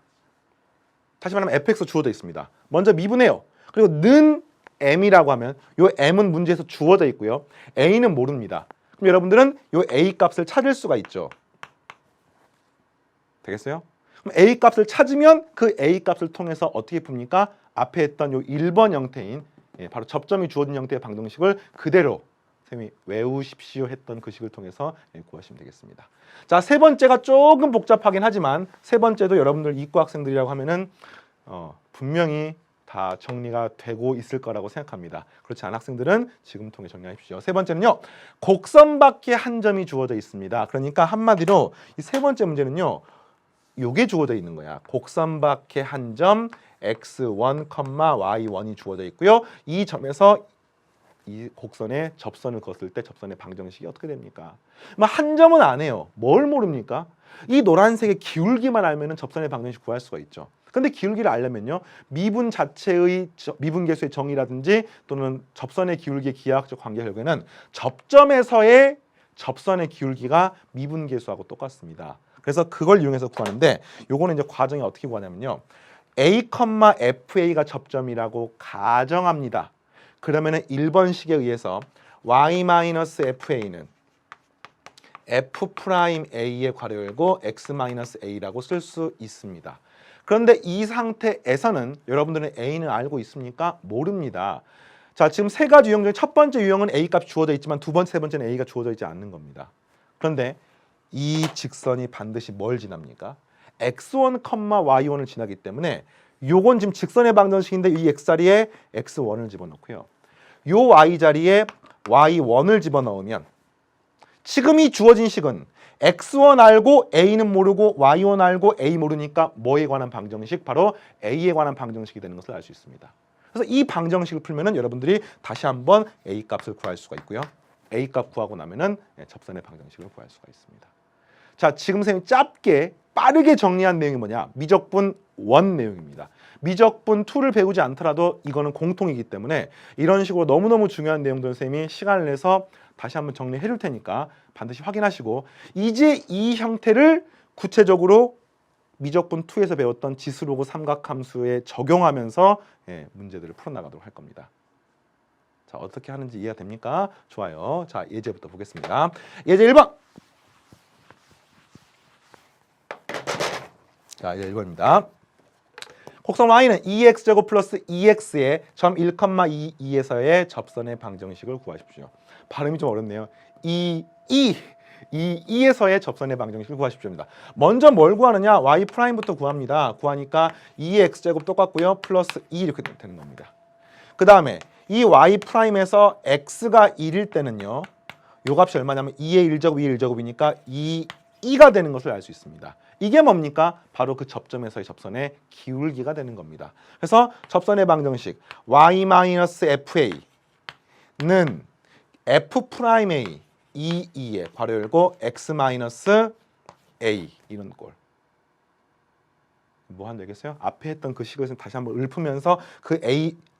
다시 말하면 fx 주어져 있습니다. 먼저 미분해요. 그리고 는 m이라고 하면 요 m은 문제에서 주어져 있고요. a는 모릅니다. 그럼 여러분들은 요 a 값을 찾을 수가 있죠. 되겠어요? 그럼 a 값을 찾으면 그 a 값을 통해서 어떻게 풉니까? 앞에 했던 요 1번 형태인 바로 접점이 주어진 형태의 방정식을 그대로 선생님이 외우십시오 했던 그 식을 통해서 구하시면 되겠습니다. 자, 세 번째가 조금 복잡하긴 하지만 세 번째도 여러분들 이과 학생들이라고 하면은 분명히 다 정리가 되고 있을 거라고 생각합니다. 그렇지 않은 학생들은 지금 통해 정리하십시오. 세 번째는요. 곡선 밖에 한 점이 주어져 있습니다. 그러니까 한마디로 이 세 번째 문제는요. 요게 주어져 있는 거야. 곡선 밖에 한 점 x1, y1이 주어져 있고요. 이 점에서 이 곡선에 접선을 그었을 때 접선의 방정식이 어떻게 됩니까? 한 점은 안 해요. 뭘 모릅니까? 이 노란색의 기울기만 알면은 접선의 방정식 구할 수가 있죠. 근데 기울기를 알려면요, 미분 자체의 미분계수의 정의라든지 또는 접선의 기울기의 기하학적 관계 결과는 접점에서의 접선의 기울기가 미분계수하고 똑같습니다. 그래서 그걸 이용해서 구하는데, 요거는 이제 과정이 어떻게 구하냐면요, A, FA가 접점이라고 가정합니다. 그러면은 1번식에 의해서 Y-FA는 F'A의 괄호 열고 X-A라고 쓸 수 있습니다. 그런데 이 상태에서는 여러분들은 A는 알고 있습니까? 모릅니다. 자, 지금 세 가지 유형 중에 첫 번째 유형은 A 값 주어져 있지만 두 번째, 세 번째는 A가 주어져 있지 않는 겁니다. 그런데 이 직선이 반드시 뭘 지납니까? X1, Y1을 지나기 때문에 요건 지금 직선의 방정식인데 이 X 자리에 X1을 집어넣고요. 요 Y 자리에 Y1을 집어넣으면 지금 이 주어진 식은 X1 알고 A는 모르고 Y1 알고 A 모르니까 뭐에 관한 방정식? 바로 A에 관한 방정식이 되는 것을 알 수 있습니다. 그래서 이 방정식을 풀면은 여러분들이 다시 한번 A 값을 구할 수가 있고요. A 값 구하고 나면은 접선의 방정식을 구할 수가 있습니다. 자, 지금 선생님이 짧게 빠르게 정리한 내용이 뭐냐? 미적분 1 내용입니다. 미적분 2를 배우지 않더라도 이거는 공통이기 때문에 이런 식으로 너무너무 중요한 내용들 선생님이 시간을 내서 다시 한번 정리해 줄 테니까 반드시 확인하시고, 이제 이 형태를 구체적으로 미적분 2에서 배웠던 지수로그 삼각함수에 적용하면서 문제들을 풀어나가도록 할 겁니다. 자, 어떻게 하는지 이해가 됩니까? 좋아요. 자, 예제부터 보겠습니다. 예제 1번. 자, 이제 1번입니다. 곡선 Y는 2x제곱 플러스 2x의 점 1,22에서의 접선의 방정식을 구하십시오. 발음이 좀 어렵네요. 2에서의 접선의 방정식을 구하십시오입니다. 먼저 뭘 구하느냐? y'부터 구합니다. 구하니까 2x제곱 똑같고요. 플러스 2 이렇게 되는 겁니다. 그 다음에 이 y'에서 x가 1일 때는요, 요 값이 얼마냐면 2의 1제곱, 2의 1제곱이니까 2가 되는 것을 알 수 있습니다. 이게 뭡니까? 바로 그 접점에서의 접선의 기울기가 되는 겁니다. 그래서 접선의 방정식 y-FA는 F'A 2에 괄호 열고 X-A 이런 꼴. 뭐 하면 되겠어요? 앞에 했던 그 식을 다시 한번 읊으면서 그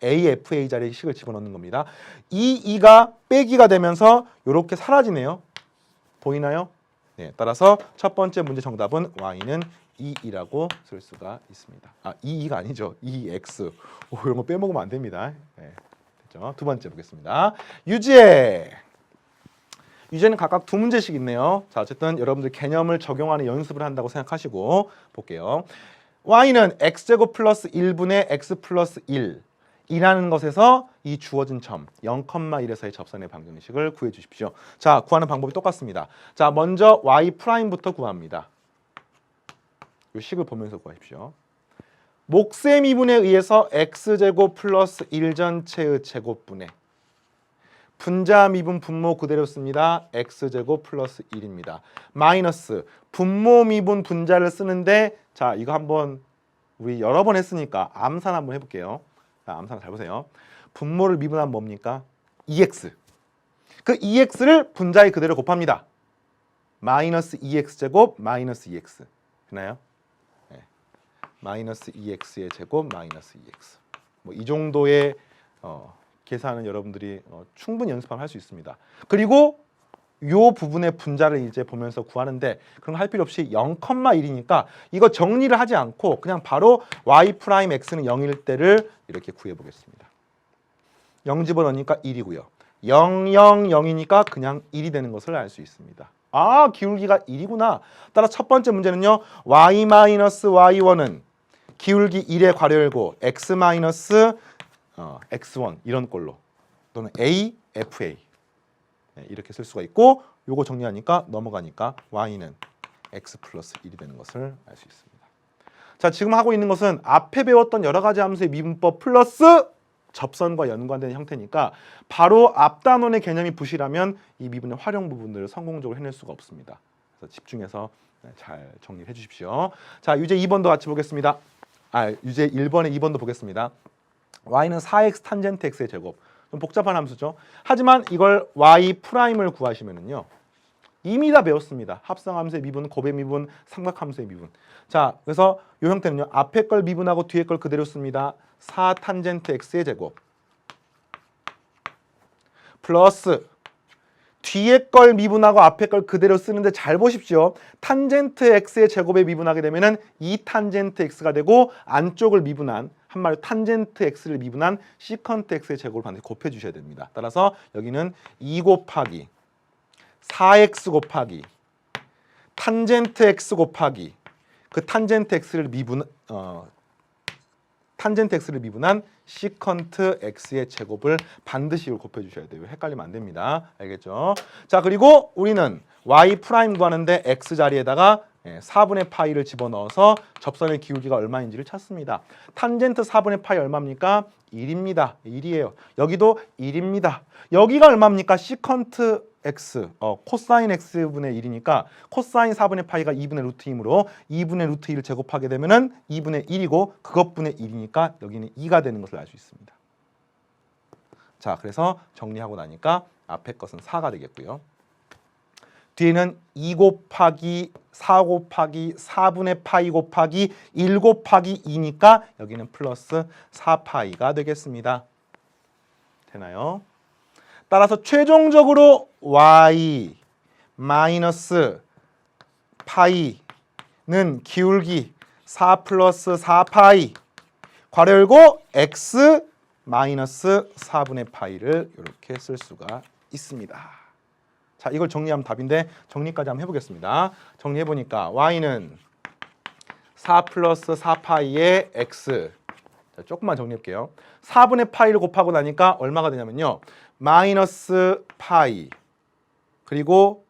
AFA 자리에 식을 집어넣는 겁니다. 이 2가 빼기가 되면서 이렇게 사라지네요. 보이나요? 네, 따라서 첫 번째 문제 정답은 y는 2라고 쓸 수가 있습니다. 2가 아니죠. 2x. 이런 거 빼먹으면 안 됩니다. 네, 됐죠? 두 번째 보겠습니다. 유제. 유제는 각각 두 문제씩 있네요. 자, 어쨌든 여러분들 개념을 적용하는 연습을 한다고 생각하시고 볼게요. y는 x제곱 플러스 1분의 x 플러스 1 이라는 것에서 이 주어진 점 0,1에서의 접선의 방정식을 구해 주십시오. 자, 구하는 방법이 똑같습니다. 자, 먼저 y'부터 구합니다. 이 식을 보면서 구하십시오. 몫의 미분에 의해서 x제곱 플러스 1 전체의 제곱분의 분자 미분 분모 그대로 씁니다. x제곱 플러스 1입니다. 마이너스 분모 미분 분자를 쓰는데, 자, 이거 한번 우리 여러 번 했으니까 암산 한번 해볼게요. 자, 암산 잘 보세요. 분모를 미분하면 뭡니까? 2x. 그 2x를 분자에 그대로 곱합니다. 마이너스 2x제곱 마이너스 2x. 되나요? 네. 마이너스 2x의 제곱 마이너스 2x. 뭐 이 정도의 계산은 여러분들이 충분히 연습하면 할 수 있습니다. 그리고 요 부분의 분자를 이제 보면서 구하는데, 그런 거 할 필요 없이 0,1이니까 이거 정리를 하지 않고 그냥 바로 y'x는 0일 때를 이렇게 구해 보겠습니다. 0 집어넣으니까 1이고요. 0, 0, 0이니까 그냥 1이 되는 것을 알 수 있습니다. 아, 기울기가 1이구나. 따라 첫 번째 문제는요, y-y1은 기울기 1에 괄호 열고 x-x1 이런 꼴로, 또는 a, fa 이렇게 쓸 수가 있고, 요거 정리하니까 넘어가니까 y는 x 플러스 1이 되는 것을 알 수 있습니다. 자, 지금 하고 있는 것은 앞에 배웠던 여러 가지 함수의 미분법 플러스 접선과 연관된 형태니까 바로 앞 단원의 개념이 부실하면 이 미분의 활용 부분들을 성공적으로 해낼 수가 없습니다. 그래서 집중해서 잘 정리해 주십시오. 자, 유제 2번도 같이 보겠습니다. 유제 1번의 2번도 보겠습니다. y는 4x 탄젠트 x의 제곱. 좀 복잡한 함수죠. 하지만 이걸 y'을 구하시면은요. 이미 다 배웠습니다. 합성함수의 미분, 곱의 미분, 삼각함수의 미분. 자, 그래서 이 형태는요. 앞에 걸 미분하고 뒤에 걸 그대로 씁니다. 4탄젠트 x의 제곱 플러스 뒤에 걸 미분하고 앞에 걸 그대로 쓰는데 잘 보십시오. 탄젠트 x의 제곱에 미분하게 되면은 2탄젠트 x가 되고 안쪽을 미분한 한마디로 탄젠트 x를 미분한 시컨트 x의 제곱을 반드시 곱해 주셔야 됩니다. 따라서 여기는 2 곱하기 4x 곱하기 탄젠트 x 곱하기 그 탄젠트 x를 미분한 시컨트 x의 제곱을 반드시 곱해 주셔야 돼요. 헷갈리면 안 됩니다. 알겠죠? 자, 그리고 우리는 y' 구하는데 x 자리에다가 4분의 파이를 집어넣어서 접선의 기울기가 얼마인지를 찾습니다. 탄젠트 4분의 파이 얼마입니까? 1입니다. 1이에요. 여기도 1입니다. 여기가 얼마입니까? 시컨트 x, 코사인 x분의 1이니까 코사인 4분의 파이가 2분의 루트이므로 2분의 루트 1을 제곱하게 되면은 2분의 1이고 그것분의 1이니까 여기는 2가 되는 것을 알 수 있습니다. 자, 그래서 정리하고 나니까 앞에 것은 4가 되겠고요. 뒤에는 2 곱하기 4 곱하기 4분의 파이 곱하기 1 곱하기 2니까 여기는 플러스 4파이가 되겠습니다. 되나요? 따라서 최종적으로 y 마이너스 파이는 기울기 4 플러스 4파이 괄호 열고 x 마이너스 4분의 파이를 이렇게 쓸 수가 있습니다. 자, 이걸 정리하면 답인데 정리까지 한번 해보겠습니다. 정리해보니까 y는 4 플러스 4파이의 x. 자, 조금만 정리할게요. 4분의 파이를 곱하고 나니까 얼마가 되냐면요. 마이너스 파이 그리고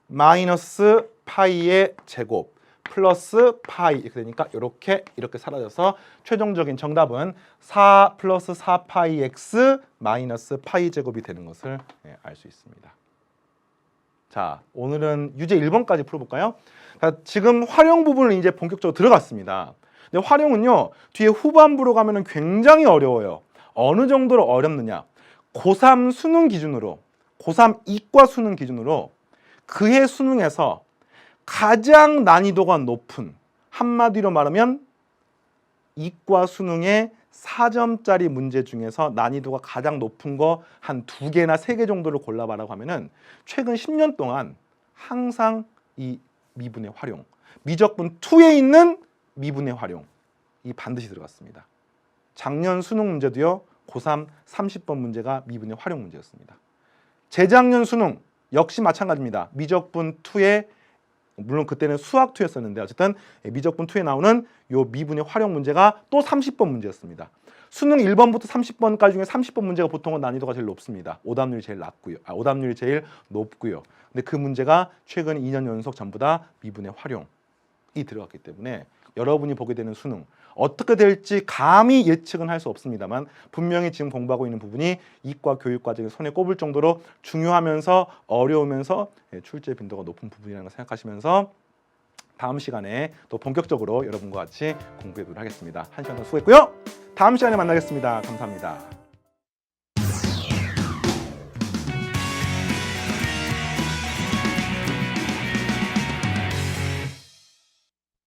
마이너스 파이의 제곱 플러스 파이 이렇게 되니까 이렇게 사라져서 최종적인 정답은 4 플러스 4파이 x 마이너스 파이 제곱이 되는 것을 알 수 있습니다. 자, 오늘은 유제 1번까지 풀어볼까요? 자, 지금 활용 부분을 이제 본격적으로 들어갔습니다. 근데 활용은요, 뒤에 후반부로 가면은 굉장히 어려워요. 어느 정도로 어렵느냐? 고3 수능 기준으로, 고3 이과 수능 기준으로 그해 수능에서 가장 난이도가 높은, 한마디로 말하면 이과 수능의 4점짜리 문제 중에서 난이도가 가장 높은 거 한 2개나 3개 정도를 골라봐라고 하면은 최근 10년 동안 항상 이 미분의 활용, 미적분 2에 있는 미분의 활용이 반드시 들어갔습니다. 작년 수능 문제도요. 고3 30번 문제가 미분의 활용 문제였습니다. 재작년 수능 역시 마찬가지입니다. 미적분 2에 물론 그때는 수학 2였었는데 어쨌든 미적분 2에 나오는 요 미분의 활용 문제가 또 30번 문제였습니다. 수능 1번부터 30번까지 중에 30번 문제가 보통은 난이도가 제일 높습니다. 오답률이 제일 낮고요. 오답률이 제일 높고요. 근데 그 문제가 최근 2년 연속 전부 다 미분의 활용이 들어갔기 때문에 여러분이 보게 되는 수능 어떻게 될지 감히 예측은 할 수 없습니다만 분명히 지금 공부하고 있는 부분이 이과 교육과정에 손에 꼽을 정도로 중요하면서 어려우면서 출제 빈도가 높은 부분이라는 걸 생각하시면서 다음 시간에 또 본격적으로 여러분과 같이 공부해 보도록 하겠습니다. 한 시간 더 수고했고요. 다음 시간에 만나겠습니다. 감사합니다.